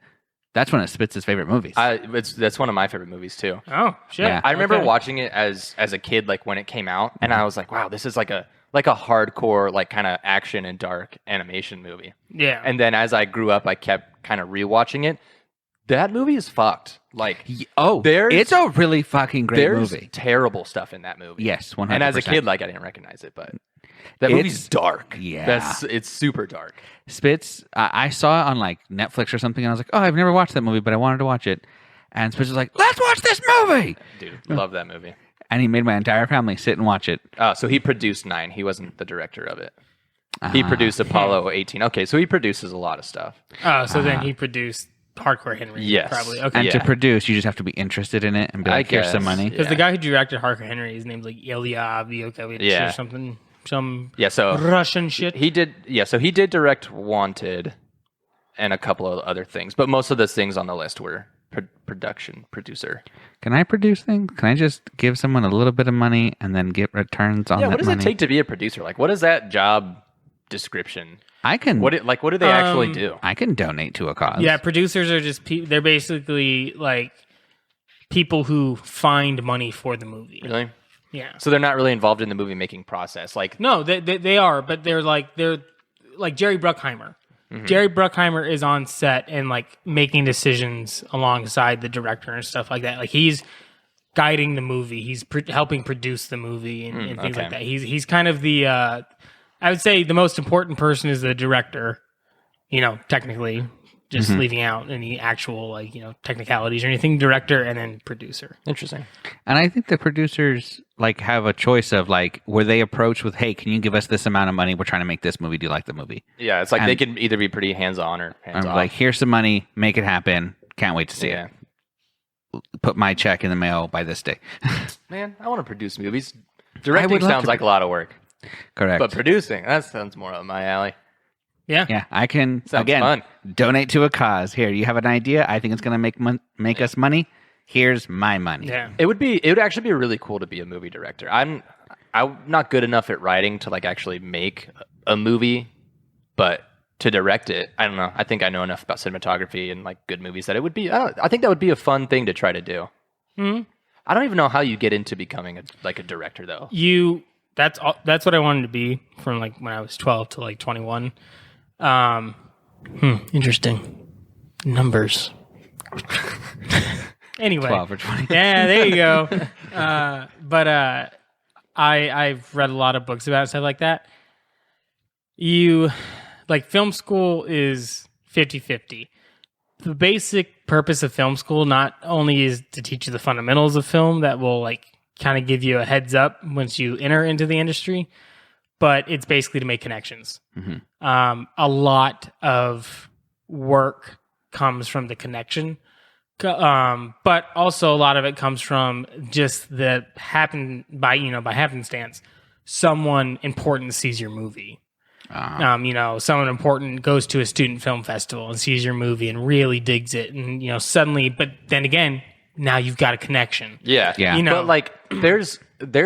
That's when it spits his favorite movies. That's one of my favorite movies too. Oh shit! Yeah. I remember Okay. watching it as a kid, like when it came out, and I was like, "Wow, this is like a hardcore, like kind of action and dark animation movie." Yeah, And then as I grew up, I kept kind of rewatching it. That movie is fucked. Like, It's a really fucking great there's movie. terrible stuff in that movie. Yes, 100%. And as a kid, like I didn't recognize it, but that It's- movie's dark. yeah. It's super dark. Spitz, I saw it on like Netflix or something, and I was like, oh, I've never watched that movie, but I wanted to watch it. And Spitz was like, let's watch this movie! Dude, love that movie. And he made my entire family sit and watch it. So he produced 9. He wasn't the director of it. He produced Apollo 18. Okay, so he produces a lot of stuff. Oh, so then he produced Hardcore Henry. Yes. Probably. Okay. And Yeah. to produce, you just have to be interested in it and be I like, here's some guess, money. Because the Yeah. guy who directed Hardcore Henry, his name's like Ilya Vyukovich Yeah. or something. Some Yeah, so Russian shit. he did direct Wanted and a couple of other things, but most of the things on the list were producer. Can I produce things? Can I just give someone a little bit of money and then get returns on Yeah, that what does money? it take to be a producer? Like, what is that job description? I can What do they actually do? I can donate to a cause. Yeah, producers are just they're basically like people who find money for the movie. Really? Yeah. So they're not really involved in the movie making process. Like, No, they are, but they're like Jerry Bruckheimer. Mm-hmm. Jerry Bruckheimer is on set and like making decisions alongside the director and stuff like that. Like he's guiding the movie. He's helping produce the movie and things okay. like that. He's kind of the I would say the most important person is the director. Technically, just leaving out any actual technicalities or anything. Director and then producer. interesting. And I think the producers have a choice of were they approached with, hey, can you give us this amount of money? We're trying to make this movie. Do you like the movie? Yeah, it's like And- they can either be pretty hands-on or I'm hands-off. like, here's some money, make it happen. Can't wait to see yeah. it. Put my check in the mail by this day. Man, I want to produce movies. Directing love sounds to- like a lot of work, Correct. but producing, that sounds more up my alley. Yeah. Yeah, I can Sounds again fun. donate to a cause. Here, you have an idea. I think it's going to make us money. Here's my money. Yeah. It would actually be really cool to be a movie director. I'm not good enough at writing to like actually make a movie, but to direct it, I don't know. I think I know enough about cinematography and like good movies that it would be. I think that would be a fun thing to try to do. Mm-hmm. I don't even know how you get into becoming a director though. That's what I wanted to be from like when I was 12 to like 21. Interesting. Numbers. Anyway. 12 or 20. Yeah, there you go. But I've read a lot of books about stuff like that. Film school is 50-50. The basic purpose of film school not only is to teach you the fundamentals of film that will like kind of give you a heads up once you enter into the industry, but it's basically to make connections. Mm-hmm. A lot of work comes from the connection, but also a lot of it comes from just the by happenstance. Someone important sees your movie. Someone important goes to a student film festival and sees your movie and really digs it, and suddenly. But then again, now you've got a connection. Yeah. But like, there's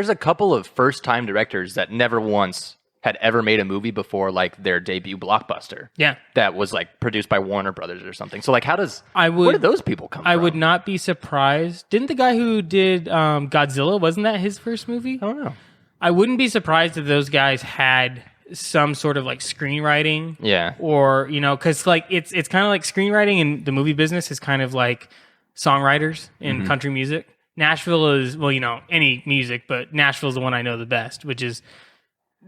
a couple of first time directors that never once had ever made a movie before, like their debut blockbuster. Yeah. That was like produced by Warner Brothers or something. So like, where did those people come from? I would not be surprised. Didn't the guy who did Godzilla, wasn't that his first movie? I don't know. I wouldn't be surprised if those guys had some sort of like screenwriting. Yeah. Or, because like it's kind of like screenwriting in the movie business is kind of like songwriters in country music. Nashville is, any music, but Nashville is the one I know the best, which is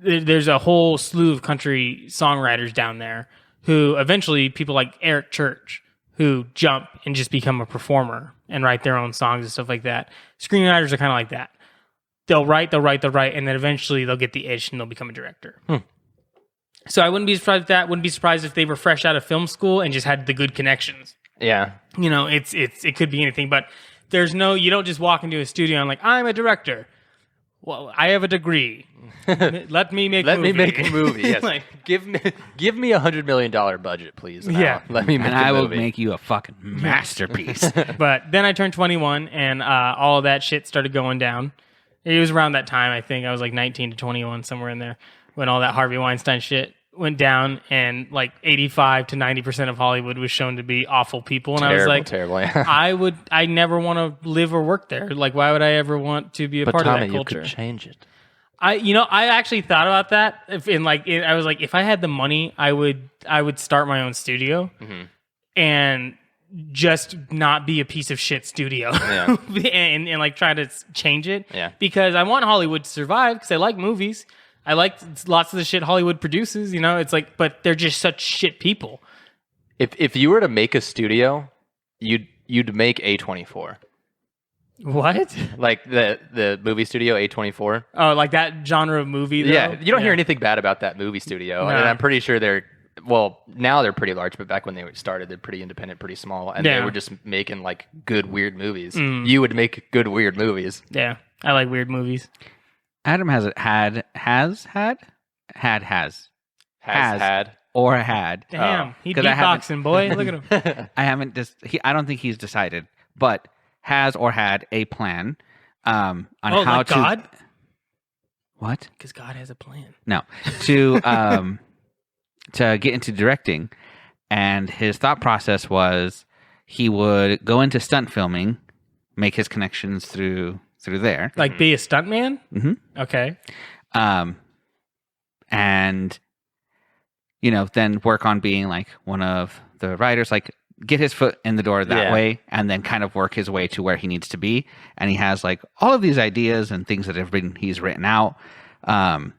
there's a whole slew of country songwriters down there who eventually people like Eric Church who jump and just become a performer and write their own songs and stuff like that. Screenwriters are kind of like that. They'll write, and then eventually they'll get the itch and they'll become a director. So I wouldn't be surprised at that. Wouldn't be surprised if they were fresh out of film school and just had the good connections. Yeah. It could be anything, but you don't just walk into a studio and like, I'm a director. Well, I have a degree. Let me make me make a movie. Yes. Like, give me $100 million budget, please. Yeah. Let me make And a I will movie. make you a fucking masterpiece. But then I turned 21 and all of that shit started going down. It was around that time, I think. I was like 19 to 21, somewhere in there, when all that Harvey Weinstein shit went down and like 85 to 90% of Hollywood was shown to be awful people. And I was like, terrible. I never want to live or work there. Like, why would I ever want to be a But part Tommy, of that culture? you could change it. I actually thought about that. I was like, if I had the money, I would start my own studio and just not be a piece of shit studio and like try to change it. Yeah. Because I want Hollywood to survive because I like movies. I like lots of the shit Hollywood produces, it's like, but they're just such shit people. If you were to make a studio, you'd make A24. What? Like the movie studio A24. Oh, like that genre of movie though? Yeah, you don't hear anything bad about that movie studio. No. And I'm pretty sure now they're pretty large, but back when they started, they're pretty independent, pretty small, and they were just making like good weird movies. You would make good weird movies. Yeah. I like weird movies. Adam has had or had. Damn. He 'Cause I haven't- beatboxing, boy. Look at him. I haven't I don't think he's decided, but has or had a plan on how like to God? What? Because God has a plan. No. To to get into directing, and his thought process was he would go into stunt filming, make his connections through there. Like be a stuntman? Mm-hmm. Okay. And then work on being like one of the writers, like get his foot in the door that way, and then kind of work his way to where he needs to be. And he has like all of these ideas and things that he's written out, and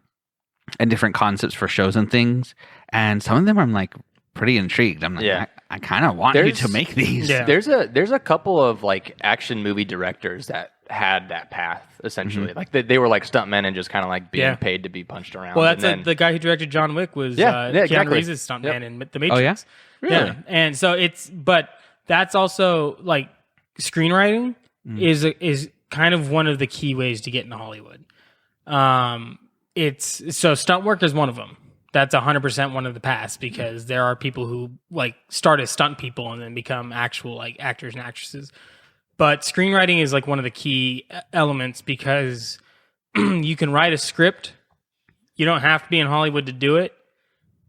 different concepts for shows and things. And some of them I'm like pretty intrigued. I'm like, I kind of want you to make these. Yeah. There's a couple of like action movie directors that had that path essentially. Like they were like stuntmen and just kind of like being paid to be punched around. Well, that's the guy who directed John Wick was Keanu exactly. Reeves' stuntman in The Matrix. Oh, yeah? Really? Yeah. And so but that's also like screenwriting is kind of one of the key ways to get into Hollywood. It's so stunt work is one of them. That's 100% one of the past because there are people who like start as stunt people and then become actual like actors and actresses. But screenwriting is like one of the key elements because you can write a script. You don't have to be in Hollywood to do it,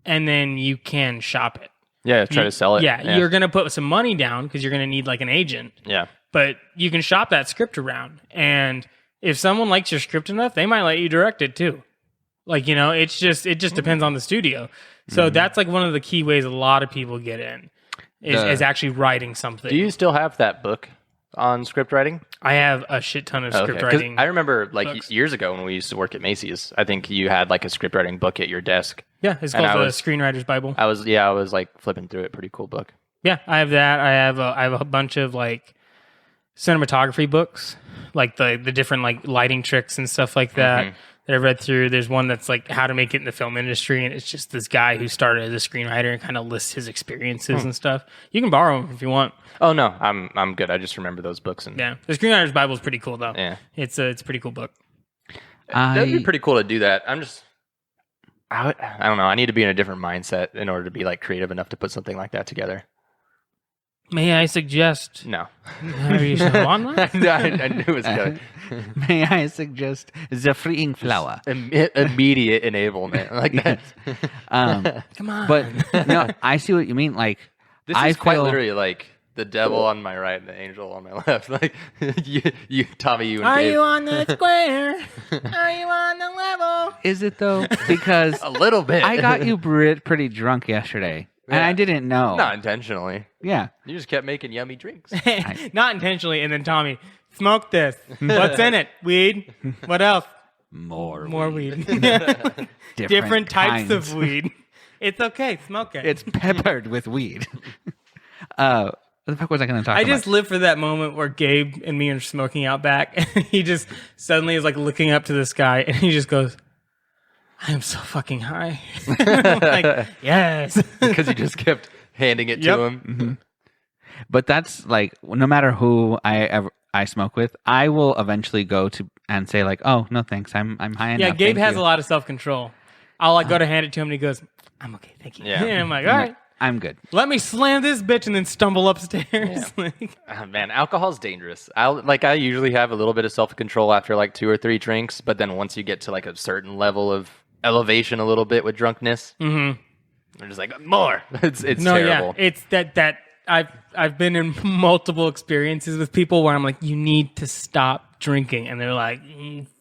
and then you can shop it. Yeah, try to sell it. Yeah, you're gonna put some money down because you're gonna need like an agent. Yeah. But you can shop that script around, and if someone likes your script enough, they might let you direct it too. Like, you know, it just depends on the studio. So that's like one of the key ways a lot of people get in is actually writing something. Do you still have that book on script writing? I have a shit ton of script 'Cause writing. I remember like books. years ago when we used to work at Macy's, I think you had like a script writing book at your desk. Yeah, it's And called I the was- Screenwriter's Bible. I was like flipping through it. Pretty cool book. Yeah, I have that. I have a bunch of like cinematography books, like the different like lighting tricks and stuff like that that I read through. There's one that's like how to make it in the film industry, and it's just this guy who started as a screenwriter and kind of lists his experiences and stuff. You can borrow them if you want. Oh no, I'm good. I just remember those books and Yeah, the Screenwriter's Bible is pretty cool though. Yeah. It's a pretty cool book. That'd be pretty cool to do that. I don't know. I need to be in a different mindset in order to be like creative enough to put something like that together. May I suggest? No. Are you still on that? I knew it was good. May I suggest the freeing flower? Immediate enablement like that. Come on. But no, I see what you mean. Like, This I is quite feel- literally like the devil on my right and the angel on my left. Like you Tommy, you and Are Gabe. you on the square? Are you on the level? Is it though? Because A little bit. I got you pretty drunk yesterday, and Yeah. I didn't know. Not intentionally. Yeah. You just kept making yummy drinks. Not intentionally. And then Tommy, smoke this. What's in it? Weed. What else? More weed. different, Different types kinds. of weed. It's okay. Smoke it. It's peppered with weed. What the fuck was I going to talk I about? just live for that moment where Gabe and me are smoking out back, and he just suddenly is like looking up to the sky, and he just goes, "I am so fucking high." I'm like, yes, Because you just kept handing it Yep. to him. But that's like, no matter who I smoke with, I will eventually go to and say like, "Oh no, thanks, I'm high enough." yeah. Gabe thank has you. a lot of self control. I'll like go to hand it to him, and he goes, "I'm okay, thank you." Yeah. And I'm like, all right, I'm good. let me slam this bitch and then stumble upstairs. Like, Man, alcohol's dangerous. I usually have a little bit of self-control after like 2 or 3 drinks, but then once you get to like a certain level of elevation a little bit with drunkenness, they're just like, more. It's no, terrible. yeah, it's that I've been in multiple experiences with people where I'm like, you need to stop drinking, and they're like,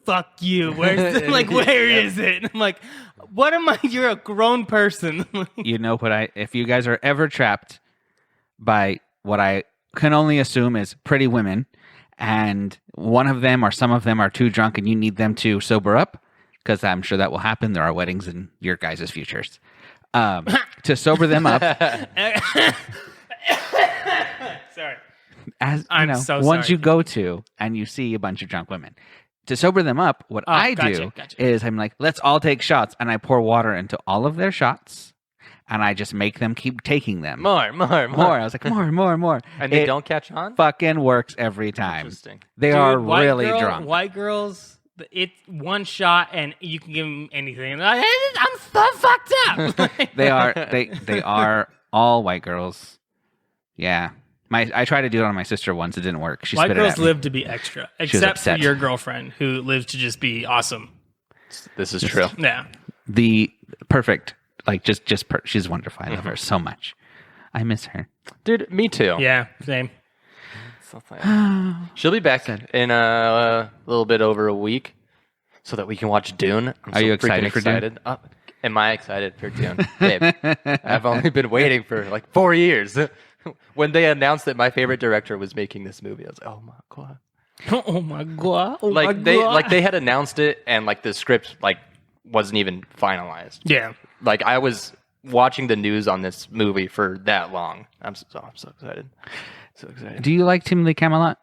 fuck you. Where's like where is it? And I'm like, what am I? You're a grown person. You know what if you guys are ever trapped by what I can only assume is pretty women, and one of them or some of them are too drunk and you need them to sober up, because I'm sure that will happen. There are weddings in your guys' futures. To sober them up, Sorry. as you I'm know, so once sorry. you go to and you see a bunch of drunk women. To sober them up, what I do gotcha. is I'm like, let's all take shots, and I pour water into all of their shots, and I just make them keep taking them. More. I was like, more. And they It don't catch on? fucking works every time. Interesting. They Dude, are white really girl- drunk. White girls, it's one shot and you can give them anything. And they're like, I'm so fucked up. They are all white girls. Yeah. I tried to do it on my sister once. It didn't work. She White spit it girls at me. live to be extra, was except for upset. your girlfriend who lives to just be awesome. This is true. Yeah. The perfect, like she's wonderful. I love her so much. I miss her. Dude, me too. Yeah, same. She'll be back in a little bit over a week so that we can watch Dune. Are you freaking excited for Dune? Am I excited for Dune? Babe, I've only been waiting for like 4 years. When they announced that my favorite director was making this movie, I was like, oh my God. Oh my God. Oh my Like God. they had announced it and like the script like wasn't even finalized. Yeah. Like I was watching the news on this movie for that long. I'm so excited. So excited. Do you like Timothy Camelot?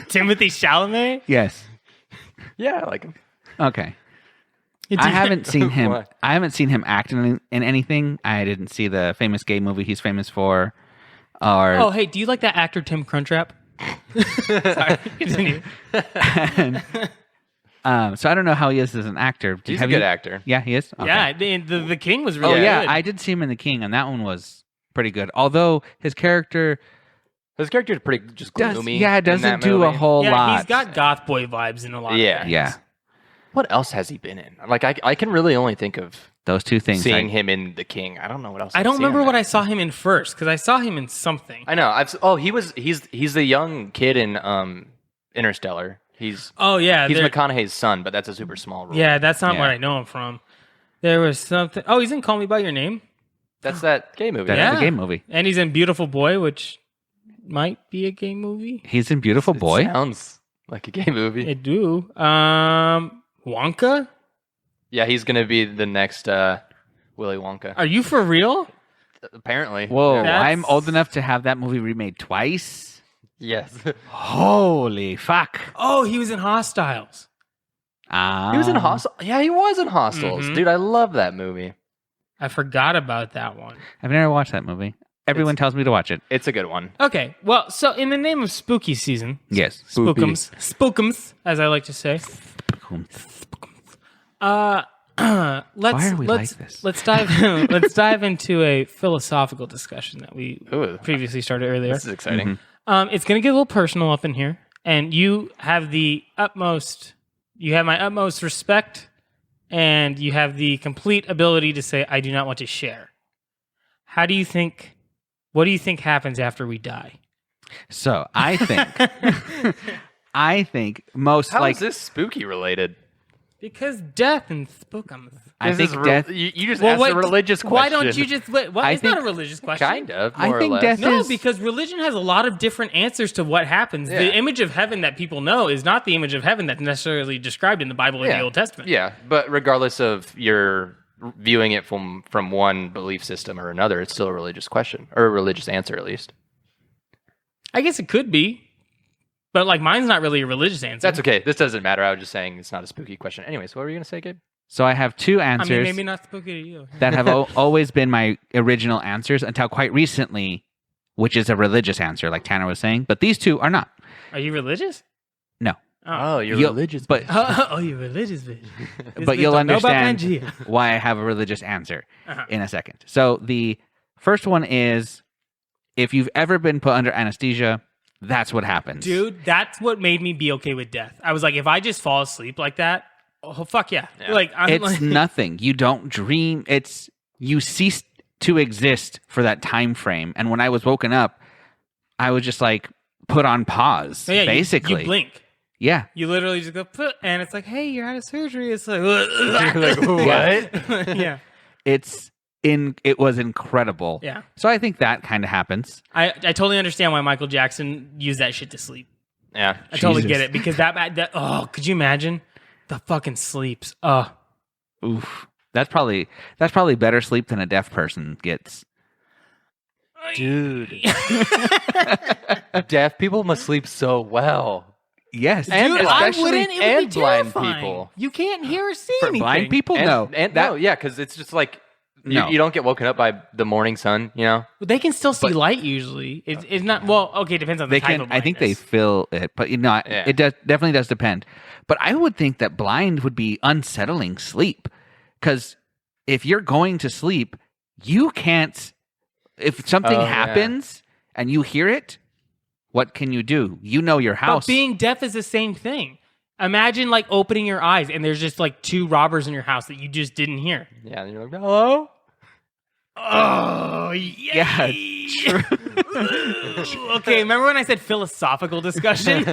Timothy Chalamet? Yes. Yeah, I like him. Okay. I haven't seen him. Why? I haven't seen him act in anything. I didn't see the famous gay movie he's famous for. Or Oh, hey, do you like that actor Tim Crunchwrap? Sorry, continue. So I don't know how he is as an actor. He's a good actor. Yeah, he is. Okay. Yeah, the King was Oh really yeah, good. I did see him in The King, and that one was pretty good. Although his character His character is pretty just gloomy. in doesn't that do a movie. whole yeah, lot. he's got goth boy vibes in a lot. Yeah. of things. Yeah, What else has he been in? Like I can really only think of those two things. seeing him in The King. I don't know what else. I don't remember what I saw him in first because I saw him in something. I know. He's the young kid in Interstellar. He's Oh yeah, he's there- McConaughey's son, but that's a super small role. yeah, that's not Yeah. what I know him from. There was something. Oh, he's in Call Me by Your Name. That's that gay movie. That's Yeah. the gay movie. And he's in Beautiful Boy, which might be a gay movie. He's in Beautiful Boy. Sounds like a gay movie. I do. Wonka? Yeah, he's gonna be the next Willy Wonka. Are you for real? Apparently. Whoa, Yeah. That's- I'm old enough to have that movie remade twice. Yes. Holy fuck! Oh, he was in Hostiles. He was in Hostel. Yeah, he was in Hostels. Mhm. Dude, I love that movie. I forgot about that one. I've never watched that movie. Everyone tells me to watch it. It's a good one. Okay, well, so in the name of spooky season, Yes, Spookems, as I like to say. Let's Why are we like let's this? let's dive let's dive into a philosophical discussion that we Ooh, previously started earlier. this is exciting. It's going to get a little personal up in here, and you have my utmost respect, and you have the complete ability to say, I do not want to share. What do you think happens after we die? So I think most How like is this spooky related? Because death and spookums. I This think is death. You just asked a religious question. Why don't you just wait? Well, I it's not a think- religious question. Kind of, I more think or less. death No, is- because religion has a lot of different answers to what happens. Yeah. The image of heaven that people know is not the image of heaven that's necessarily described in the Bible or the Old Testament. Yeah, but regardless of your viewing it from one belief system or another, it's still a religious question or a religious answer at least. I guess it could be, but like mine's not really a religious answer. That's okay. This doesn't matter. I was just saying it's not a spooky question. Anyways, what were you going to say, Gabe? So I have two I answers mean, maybe not spooky to you. that have always been my original answers until quite recently, which is a religious answer, like Tanner was saying. But these two are not. Are you religious? No. Oh, you're You'll- religious. but oh, you're religious, bitch. This but bitch you'll don't know about understand Pangea. why I have a religious answer Uh-huh. in a second. So the first one is if you've ever been put under anesthesia, that's what happens. Dude, that's what made me be okay with death. I was like, if I just fall asleep like that, oh fuck yeah. Yeah. Like I'm It's like, nothing. You don't dream. You cease to exist for that time frame. And when I was woken up, I was just like put on pause, yeah, basically. you blink. Yeah. You literally just go put, and it's like, hey, you're out of surgery. It's like, Like, what? yeah, It was incredible. yeah. So I think that kind of happens. I totally understand why Michael Jackson used that shit to sleep. Yeah. I totally Jesus. get it because that could you imagine the fucking sleeps? Oof. That's probably better sleep than a deaf person gets. Dude. Deaf people must sleep so well. Yes. And Dude, I especially- wouldn't. It would and be blind terrifying. people. You can't hear or see For anything. blind people, And, no. and That- no, yeah, because it's just like No. you don't get woken up by the morning sun, you know? They can still see But- light usually. It's not well. Okay, depends on the They type can. of I think they blindness. feel it, but Yeah. it definitely does depend. But I would think that blind would be unsettling sleep, because if you're going to sleep, you can't. If something Oh, yeah. happens and you hear it, what can you do? You know your house. But being deaf is the same thing. Imagine like opening your eyes and there's just like two robbers in your house that you just didn't hear. Yeah, and you're like, hello? Oh, Yeah, okay, remember when I said philosophical discussion?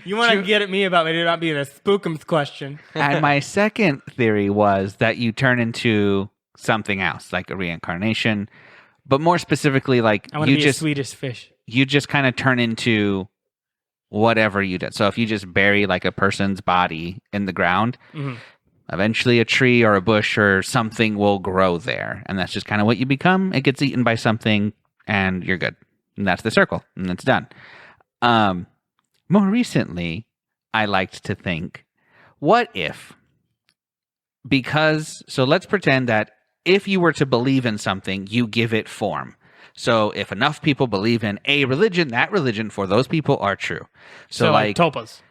You want to get at me about it not being a Spookems question. And my second theory was that you turn into something else, like a reincarnation, but more specifically, like I want to you be just a Swedish fish. you just kind of turn into whatever you do. So if you just bury like a person's body in the ground, Mhm. eventually a tree or a bush or something will grow there, and that's just kind of what you become. It gets eaten by something, and you're good. And that's the circle, and it's done. More recently, I liked to think, what if? So let's pretend that if you were to believe in something, you give it form. So if enough people believe in a religion, that religion for those people are true. So like Topas.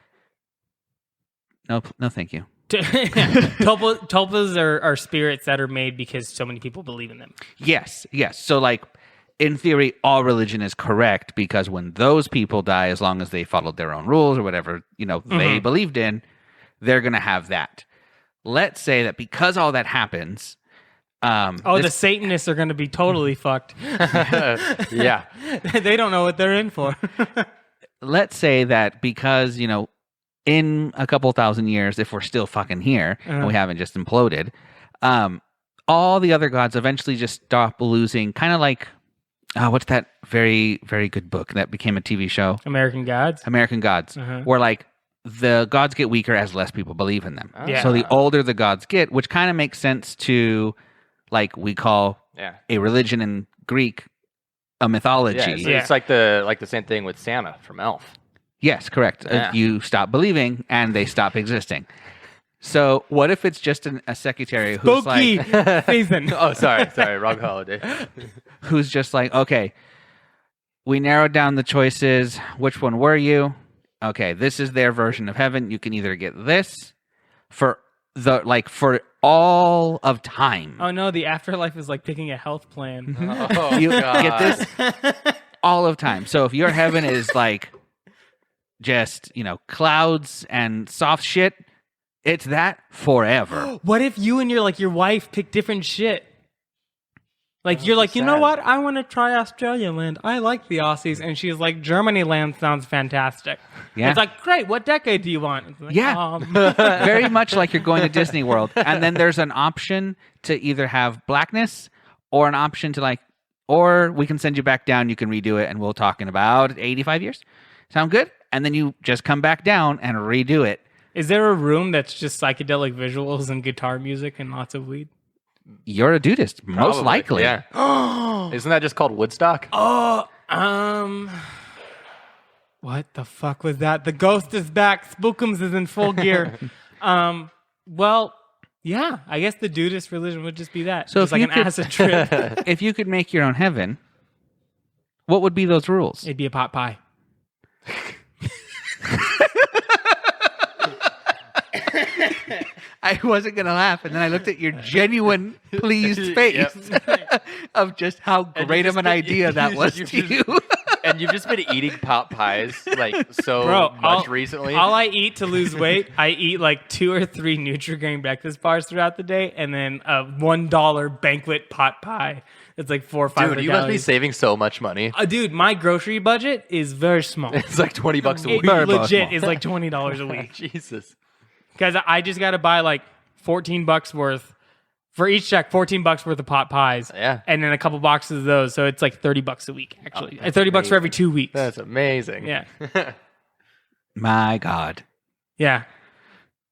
No, thank you. Tulpas are spirits that are made because so many people believe in them. Yes. So, like, in theory, all religion is correct because when those people die, as long as they followed their own rules or whatever, they believed in, they're going to have that. Let's say that because all that happens... the Satanists are going to be totally fucked. Yeah. They don't know what they're in for. Let's say that because, in a couple thousand years, if we're still fucking here and we haven't just imploded, all the other gods eventually just stop losing, kind of like... what's that very, very good book that became a TV show? American Gods. Where like the gods get weaker as less people believe in them. Yeah. So the older the gods get, which kind of makes sense to like we call a religion in Greek a mythology. Yeah, it's like the same thing with Santa from Elf. Yes, correct. Yeah. You stop believing and they stop existing. So what if it's just a secretary who's Spooky like... season. Oh, sorry, wrong holiday. who's just like, okay, we narrowed down the choices. Which one were you? Okay, this is their version of heaven. You can either get this for all of time. Oh no, the afterlife is like picking a health plan. Oh, You God. get this all of time. So if your heaven is like just, clouds and soft shit, it's that forever. What if you and your wife pick different shit? Like you're like, you know what? I want to try Australia land. I like the Aussies, and she's like, Germany land sounds fantastic. Yeah. It's like, great. What decade do you want? It's like, Yeah. Very much like you're going to Disney World. And then there's an option to either have blackness or an option to or we can send you back down. You can redo it, and we'll talk in about 85 years. Sound good? And then you just come back down and redo it. Is there a room that's just psychedelic visuals and guitar music and lots of weed? You're a dudist, most Probably, likely. Yeah. Isn't that just called Woodstock? What the fuck was that? The ghost is back. Spookems is in full gear. Well, yeah, I guess the dudist religion would just be that. So Just like an acid trip. If you could make your own heaven, what would be those rules? It'd be a pot pie. I wasn't going to laugh, and then I looked at your genuine pleased face of just how great of an idea that was to you. And you've just been eating pot pies Bro, much recently. All I eat to lose weight, I eat like 2 or 3 Nutri-Grain breakfast bars throughout the day, and then a $1 banquet pot pie. It's like 4 or 5 Dude, you must be saving so much money. Dude, my grocery budget is very small. It's like $20 a It week. legit is like $20 a week. Jesus. Because I just got to buy like $14 worth for each check, $14 worth of pot pies. Yeah. And then a couple boxes of those. So it's like $30 a week, actually. $30 for every 2 weeks. That's amazing. Yeah. My God. Yeah.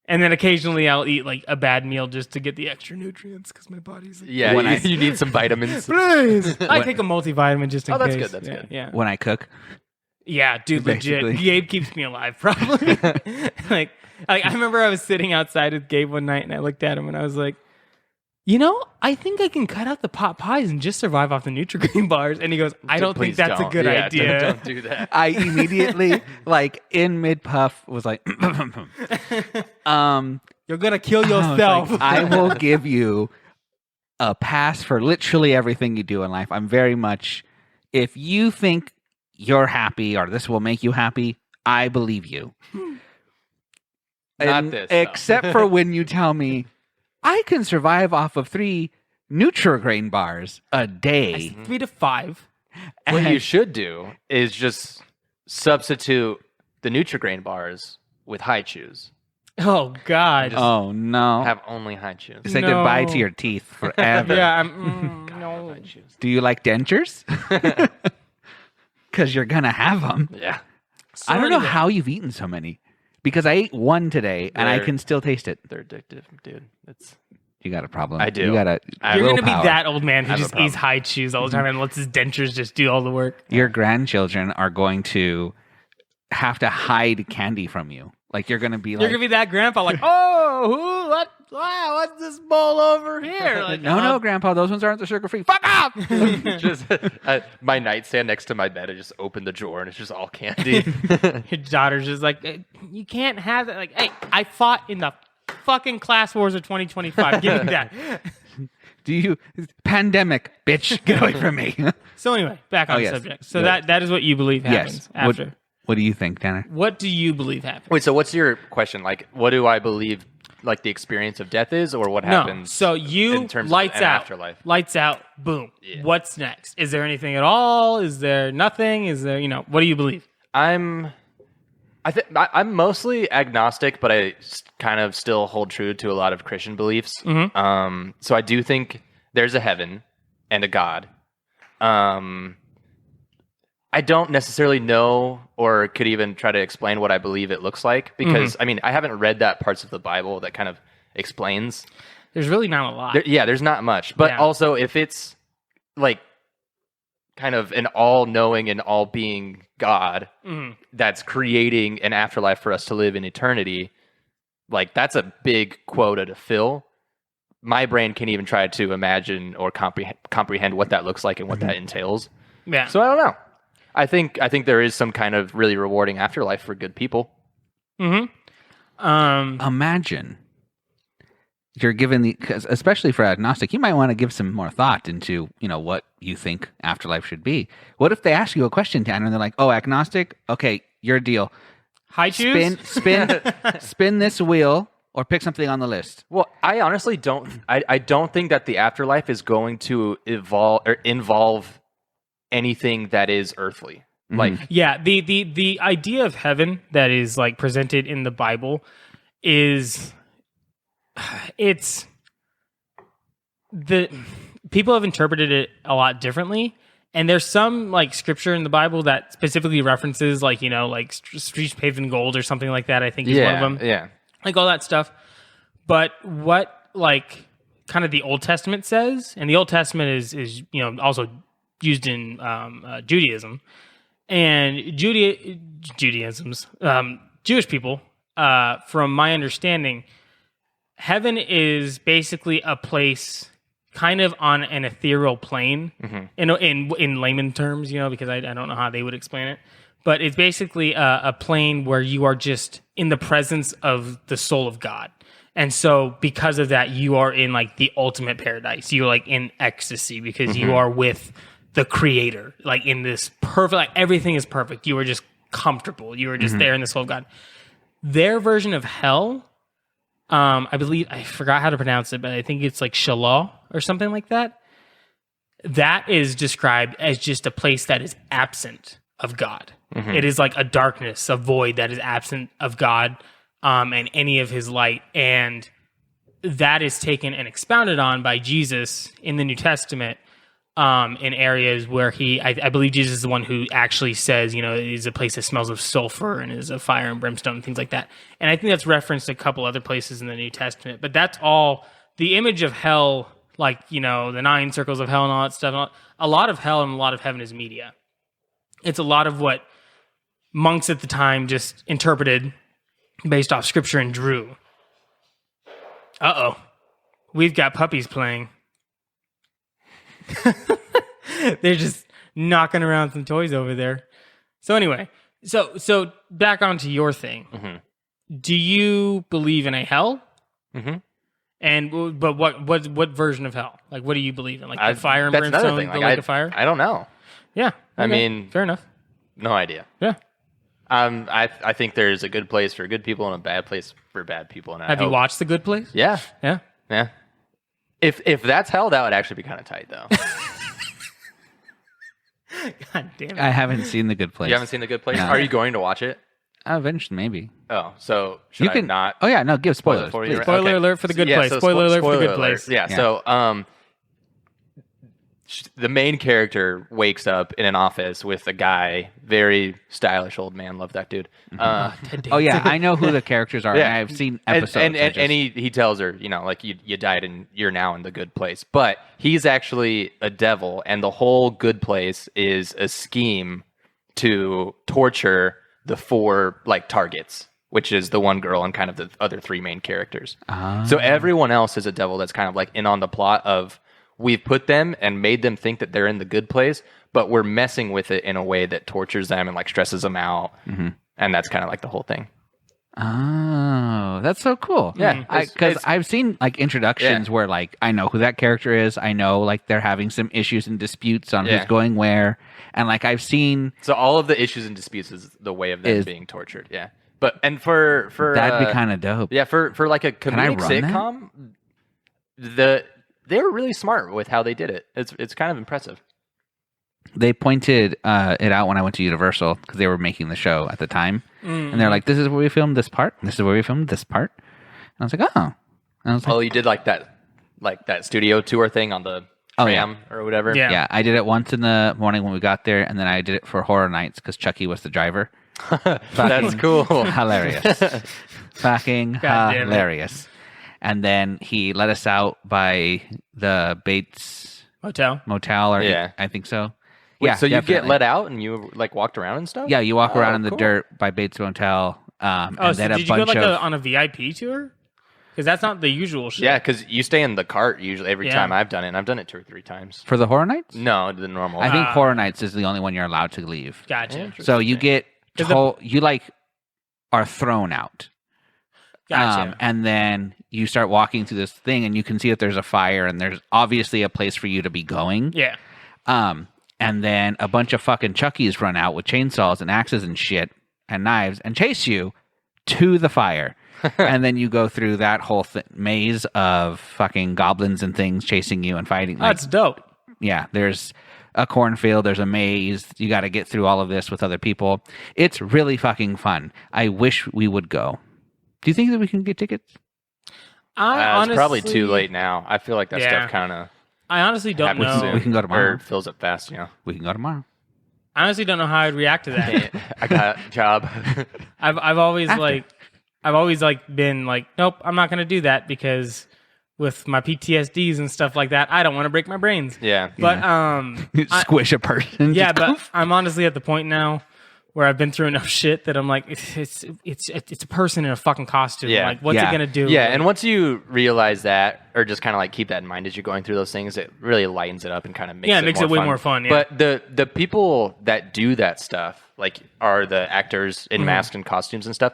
And then occasionally I'll eat like a bad meal just to get the extra nutrients because my body's like, Yeah, When you need some vitamins. please. I take a multivitamin just in Oh, that's case. good, that's yeah, good. Yeah. When I cook, Yeah, dude, Basically. legit. Gabe keeps me alive, probably. like I remember I was sitting outside with Gabe one night and I looked at him and I was like, I think I can cut out the pot pies and just survive off the Nutri-Grain bars. And he goes, I don't think Please that's don't. a good Yeah, idea. Don't do that. I immediately, in mid-puff, was like, You're going to kill I was yourself. like, I will give you a pass for literally everything you do in life. I'm very much, if you think you're happy or this will make you happy, I believe you. Not this, though. Except for when you tell me, I can survive off of 3 Nutri-Grain bars a day. 3 to 5. What And- you should do is just substitute the Nutri-Grain bars with high chews. Oh, God. Oh, no. Have only high chews. Say No. goodbye to your teeth forever. Yeah, no. High chews. Do you like dentures? Because you're going to have them. Yeah. I don't know Sorry, how you've eaten so many. Because I ate one today and I They're- can still taste it. They're addictive, dude. You got a problem. I do. You got I- You're going to be willpower. that old man who have a just problem. eats high chews all the time and lets his dentures just do all the work. Your grandchildren are going to have to hide candy from you. Like you're gonna be You're like, gonna be that grandpa, like, oh, what's this bowl over here? Like, no, Grandpa, those ones aren't the sugar free. Fuck off! Just my nightstand next to my bed. I just open the drawer and it's just all candy. Your daughter's just like, you can't have that. Like, hey, I fought in the fucking class wars of 2025. Give me that. Do you pandemic, bitch? Get away from me. So anyway, back on the yes. subject. So Yes. that is what you believe happens after. What do you think, Tanner? What do you believe happens? Wait, so what's your question? Like, what do I believe? Like the experience of death is, or what happens? No. So you in terms lights of an out, afterlife? lights out, boom. Yeah. What's next? Is there anything at all? Is there nothing? Is there, what do you believe? I'm mostly agnostic, but I kind of still hold true to a lot of Christian beliefs. So I do think there's a heaven and a God. I don't necessarily know or could even try to explain what I believe it looks like because, I mean, I haven't read that parts of the Bible that kind of explains. There's really not a lot. There's not much. But also, if it's like kind of an all-knowing and all-being God that's creating an afterlife for us to live in eternity, like that's a big quota to fill. My brain can't even try to imagine or comprehend what that looks like and what that entails. Yeah. So I don't know. I think there is some kind of really rewarding afterlife for good people. Imagine you're given because especially for agnostic, you might want to give some more thought into what you think afterlife should be. What if they ask you a question, Tanner, and they're like, "Oh, agnostic, okay, your deal. High choose? Spin this wheel." Or pick something on the list. Well, I honestly don't. I don't think that the afterlife is going to involve anything that is earthly. Like, Yeah, the idea of heaven that is like presented in the Bible is the people have interpreted it a lot differently. And there's some like scripture in the Bible that specifically references like, like streets paved in gold or something like that, I think is one of them. Yeah. Like all that stuff. But what like kind of the Old Testament says, and the Old Testament is also used in Judaism and Judaism's Jewish people. From my understanding, heaven is basically a place kind of on an ethereal plane in layman terms, because I don't know how they would explain it. But it's basically a plane where you are just in the presence of the soul of God. And so because of that, you are in like the ultimate paradise. You're like in ecstasy because you are with the creator, like in this perfect, like everything is perfect. You are just comfortable. You are just there in the soul of God. Their version of hell, I believe, I forgot how to pronounce it, but I think it's like Sheol or something like that. That is described as just a place that is absent of God. It is like a darkness, a void that is absent of God and any of his light. And that is taken and expounded on by Jesus in the New Testament in areas where I believe Jesus is the one who actually says, it is a place that smells of sulfur and is of fire and brimstone and things like that. And I think that's referenced a couple other places in the New Testament. But that's all the image of hell, like, the 9 circles of hell and all that stuff. A lot of hell and a lot of heaven is media. It's a lot of what monks at the time just interpreted based off scripture and drew. Uh-oh. We've got puppies playing. They're just knocking around some toys over there. So anyway, so back onto your thing. Do you believe in a hell? And but what version of hell? Like, what do you believe in? Like the fire and that's another brimstone, thing. the Like, lake of fire? I don't know. Yeah. I okay. mean, fair enough. No idea. Yeah. I think there's a good place for good people and a bad place for bad people. And Have you watched The Good Place? Yeah. Yeah. Yeah. If that's hell, that would actually be kind of tight, though. God damn it. I haven't seen The Good Place. You haven't seen The Good Place? No. Are you going to watch it? Eventually, maybe. Oh, so should I not? Oh yeah, no. Give spoil spoilers. it for you? please. Spoiler alert for The Good Place. Spoiler alert for The Good Place. Yeah. Yeah. So the main character wakes up in an office with a guy, very stylish old man. Love that dude. Oh yeah, I know who the characters are. Yeah. And I've seen episodes. And he tells her, like you died and you're now in the good place. But he's actually a devil, and the whole good place is a scheme to torture the 4 like targets, which is the one girl and kind of the other three main characters. Ah. So everyone else is a devil that's kind of like in on the plot of we've put them and made them think that they're in the good place, but we're messing with it in a way that tortures them and like stresses them out. Mm-hmm. And that's kind of like the whole thing. Oh, that's so cool. Yeah, Because I've seen like introductions where like I know who that character is. I know like they're having some issues and disputes on who's going where. And like I've seen. So all of the issues and disputes is the way of them being tortured. Yeah. But, and for That'd be kind of dope. Yeah, for like a comedic run sitcom, they were really smart with how they did it. It's kind of impressive. They pointed it out when I went to Universal because they were making the show at the time. And they're like, this is where we filmed this part. This is where we filmed this part. And I was like, oh. And I was like, You did like that studio tour thing on the tram or whatever? Yeah. Yeah, I did it once in the morning when we got there. And then I did it for Horror Nights because Chucky was the driver. That's cool. Hilarious. Fucking God damn it. hilarious. And then he let us out by the Bates Motel. Motel, or Yeah. I think so. Wait, Yeah, so you get definitely. let out and you like walked around and stuff? Yeah, you walk around in the cool. dirt by Bates Motel. And Oh, so then did a you go bunch like of. on a VIP tour? Because that's not the usual shit. Yeah, because you stay in the cart usually every Yeah. time I've done it. And I've done it 2 or 3 times. For the Horror Nights? No, the normal. I think Horror Nights is the only one you're allowed to leave. Gotcha. So you get. Is You like are thrown out. Gotcha. And then you start walking through this thing and you can see that there's a fire and there's obviously a place for you to be going. Yeah. And then a bunch of fucking Chuckies run out with chainsaws and axes and shit and knives and chase you to the fire. And then you go through that whole maze of fucking goblins and things chasing you and fighting. Like, That's dope. yeah, there's a cornfield, there's a maze. You got to get through all of this with other people. It's really fucking fun. I wish we would go. Do you think that we can get tickets? It's probably too late now. I feel like that Yeah. stuff kind of I honestly don't happens know. soon. We can go tomorrow. Or fills up fast, you know. We can go tomorrow. I honestly don't know how I'd react to that. I got a job. I've always After. been like, nope, I'm not gonna do that because with my PTSDs and stuff like that, I don't want to break my brains. Yeah. But Squish a person. yeah, Just but poof. I'm honestly at the point now where I've been through enough shit that I'm like, it's a person in a fucking costume. Yeah. Like, what's it Yeah. gonna do? Yeah, Like, and once you realize that, or just kind of like keep that in mind as you're going through those things, it really lightens it up and kind of makes it way more fun. Yeah. But the people that do that stuff, like, are the actors in masks and costumes and stuff.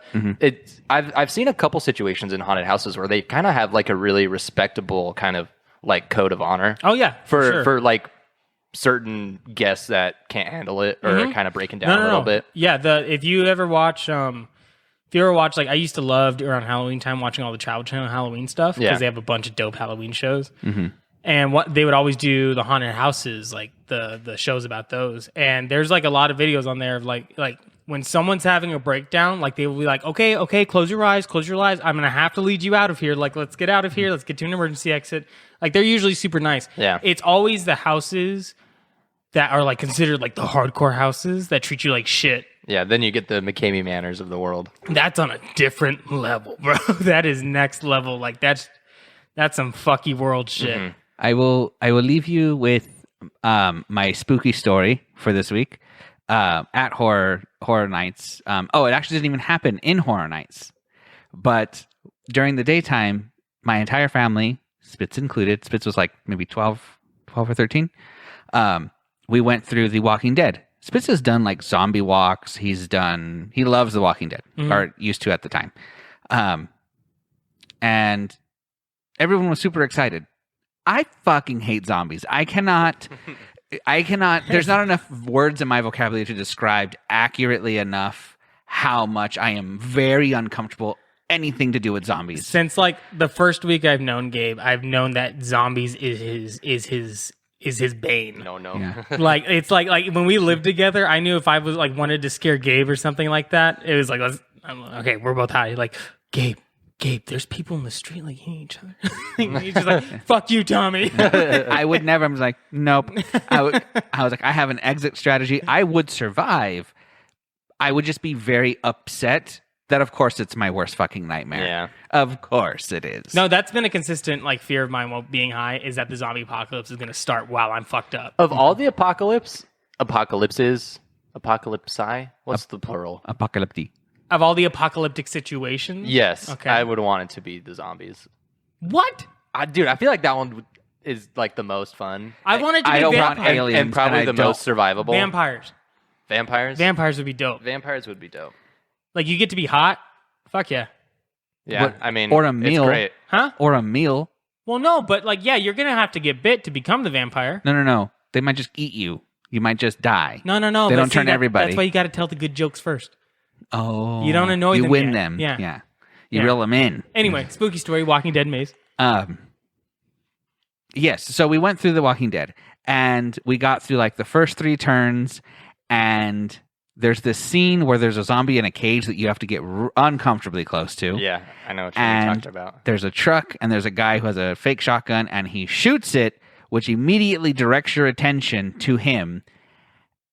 I've seen a couple situations in haunted houses where they kind of have like a really respectable kind of like code of honor. oh yeah, sure. for like certain guests that can't handle it or kind of breaking down a little bit. Yeah, if you ever watch like I used to love around Halloween time watching all the Travel Channel Halloween stuff because Yeah. they have a bunch of dope Halloween shows. And what they would always do the haunted houses, like the shows about those. And there's like a lot of videos on there of like when someone's having a breakdown, like they will be like, okay, close your eyes. I'm gonna have to lead you out of here. Like, let's get out of here. Let's get to an emergency exit. Like, they're usually super nice. Yeah. It's always the houses that are like considered like the hardcore houses that treat you like shit. Yeah, then you get the McCamey Manors of the world. That's on a different level, bro. That is next level. Like that's some fucky world shit. I will leave you with my spooky story for this week at Horror Nights. It actually didn't even happen in Horror Nights, but during the daytime, my entire family, Spitz included, Spitz was like maybe 12 or 13. We went through The Walking Dead. Spitz has done like zombie walks. He loves The Walking Dead, or used to at the time. And everyone was super excited. I fucking hate zombies. I cannot, there's not enough words in my vocabulary to describe accurately enough how much I am very uncomfortable anything to do with zombies. Since like the first week I've known Gabe, I've known that zombies is his bane. No. Yeah. Like it's like when we lived together, I knew if I was like wanted to scare Gabe or something like that, it was like okay, we're both high. Like Gabe, there's people in the street like hitting each other. He's just like, fuck you, Tommy. I would never. I was like, nope. I was like, I have an exit strategy. I would survive. I would just be very upset that, of course, it's my worst fucking nightmare. Yeah. Of course it is. No, that's been a consistent like fear of mine while being high is that the zombie apocalypse is going to start while I'm fucked up. Of all the apocalypsi, what's the plural? Apocalyptic. Of all the apocalyptic situations? Yes, Okay. I would want it to be the zombies. What? Dude, I feel like that one is like the most fun. I want it to I be don't want vampires. aliens. And probably and I the most survivable. Vampires. Vampires? Vampires would be dope. Vampires would be dope. Like, you get to be hot? Fuck yeah. Yeah, But- I mean, or a meal. It's great. Huh? Or a meal. Well, no, but, like, yeah, you're going to have to get bit to become the vampire. No. They might just eat you. You might just die. No. They but don't see, turn everybody. That's why you got to tell the good jokes first. Oh. You don't annoy you them win yet. them. Yeah. You Yeah. reel them in. Anyway, spooky story, Walking Dead maze. Yes. So we went through The Walking Dead and we got through like the first 3 turns, and there's this scene where there's a zombie in a cage that you have to get uncomfortably close to. Yeah, I know what you're And talking about. there's a truck and there's a guy who has a fake shotgun and he shoots it, which immediately directs your attention to him.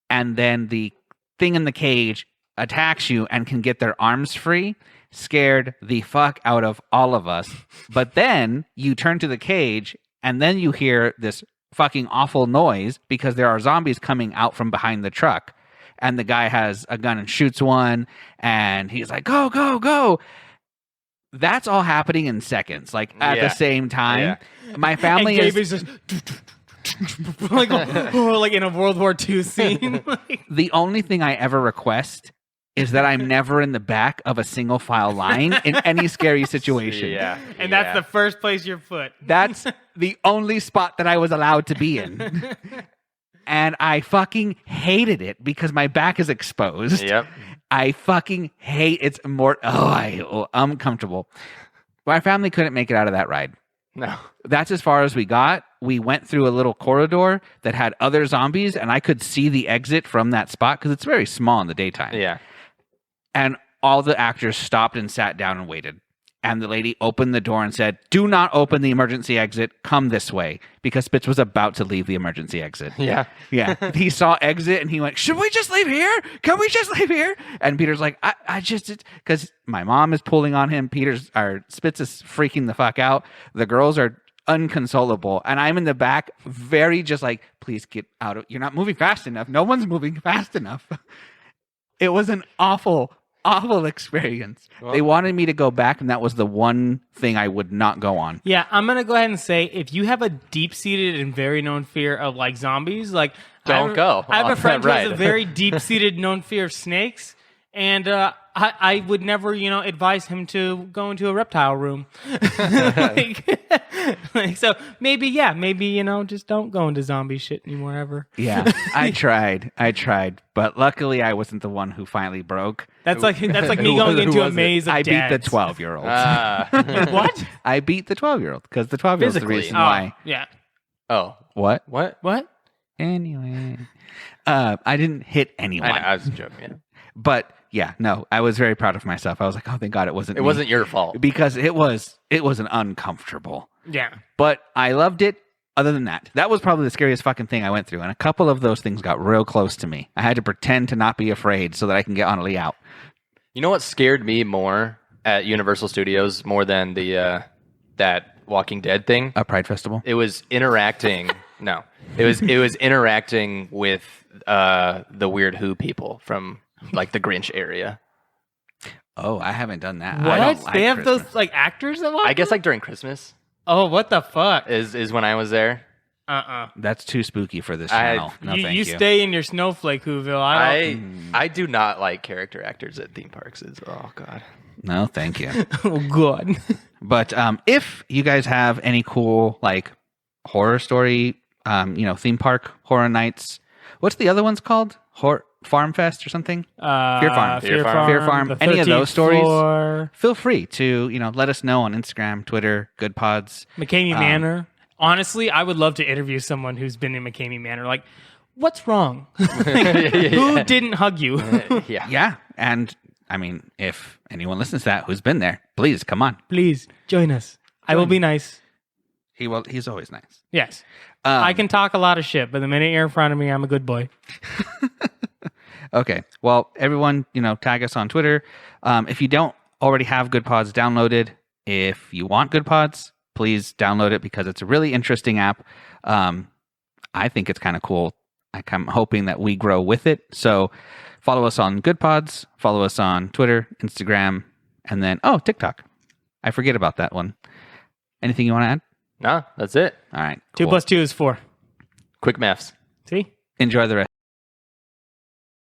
And then the thing in the cage attacks you and can get their arms free. Scared the fuck out of all of us. But then you turn to the cage and then you hear this fucking awful noise because there are zombies coming out from behind the truck. And the guy has a gun and shoots one, and he's like, go, go, go. That's all happening in seconds, like at the Yeah. same time. Yeah. My family and Gabe is is just like, like in a World War II scene. Like, the only thing I ever request is that I'm never in the back of a single file line in any scary situation. Yeah. and that's the first place your foot. That's the only spot that I was allowed to be in. And I fucking hated it because my back is exposed. Yep. I fucking hate it's more. I'm uncomfortable. My family couldn't make it out of that ride. No. That's as far as we got. We went through a little corridor that had other zombies, and I could see the exit from that spot because it's very small in the daytime. Yeah. And all the actors stopped and sat down and waited. And the lady opened the door and said, "Do not open the emergency exit. Come this way." Because Spitz was about to leave the emergency exit. Yeah. Yeah. He saw exit and he went, "Should we just leave here? Can we just leave here?" And Peter's like, I just, because my mom is pulling on him. Spitz is freaking the fuck out. The girls are unconsolable. And I'm in the back, very just like, please get out of, you're not moving fast enough. No one's moving fast enough. It was an awful experience. Well, they wanted me to go back, and that was the one thing I would not go on. Yeah, I'm gonna go ahead and say if you have a deep-seated and very known fear of like zombies, like Don't go I have on a friend that who has a ride. very deep-seated known fear of snakes, and I would never, advise him to go into a reptile room. So maybe, just don't go into zombie shit anymore ever. Yeah, I tried, but luckily I wasn't the one who finally broke. That's like me Who going was into a it? maze of I beat the dads. 12-year-old. What? I beat the 12-year-old because the 12-year-old's the Physically. reason Oh, why. yeah. Oh. What? What? Anyway, I didn't hit anyone. I was joking. Yeah. But yeah, no, I was very proud of myself. I was like, oh, thank God it wasn't. It me. wasn't your fault. because it was an uncomfortable. Yeah. But I loved it. Other than that, that was probably the scariest fucking thing I went through. And a couple of those things got real close to me. I had to pretend to not be afraid so that I can get on a out. You know what scared me more at Universal Studios more than the that Walking Dead thing? A Pride Festival? It was interacting. No, it was interacting with the Weird Who people from like the Grinch area. Oh, I haven't done that. What? I don't like They have Christmas. those like actors that walk. I guess like during Christmas Oh, what the fuck? is when I was there. That's too spooky for this I- channel. No, you thank you. stay in your snowflake Whoville. I do not like character actors at theme parks. Oh god. No, thank you. Oh god. But if you guys have any cool like horror story, theme park horror nights, what's the other ones called? Farm Fest or something? Fear Farm. Fear Farm. Fear Farm. the Any of 13th those stories? floor, Feel free to let us know on Instagram, Twitter, Good Pods. McCamey Manor. Honestly, I would love to interview someone who's been in McCamey Manor. Like, what's wrong? Who didn't hug you? Yeah. Yeah, and I mean, if anyone listens to that who's been there, please come on. Please join us. I will be nice. He's always nice. Yes. I can talk a lot of shit, but the minute you're in front of me, I'm a good boy. Okay. Well, everyone, tag us on Twitter. If you don't already have Good Pods downloaded, if you want Good Pods, please download it because it's a really interesting app. I think it's kind of cool I'm hoping that we grow with it. So follow us on Good Pods, follow us on Twitter, Instagram, and then, TikTok. I forget about that one. Anything you want to add? No, that's it. All right. 2 Cool. plus 2 is 4. Quick maths. See? Enjoy the rest.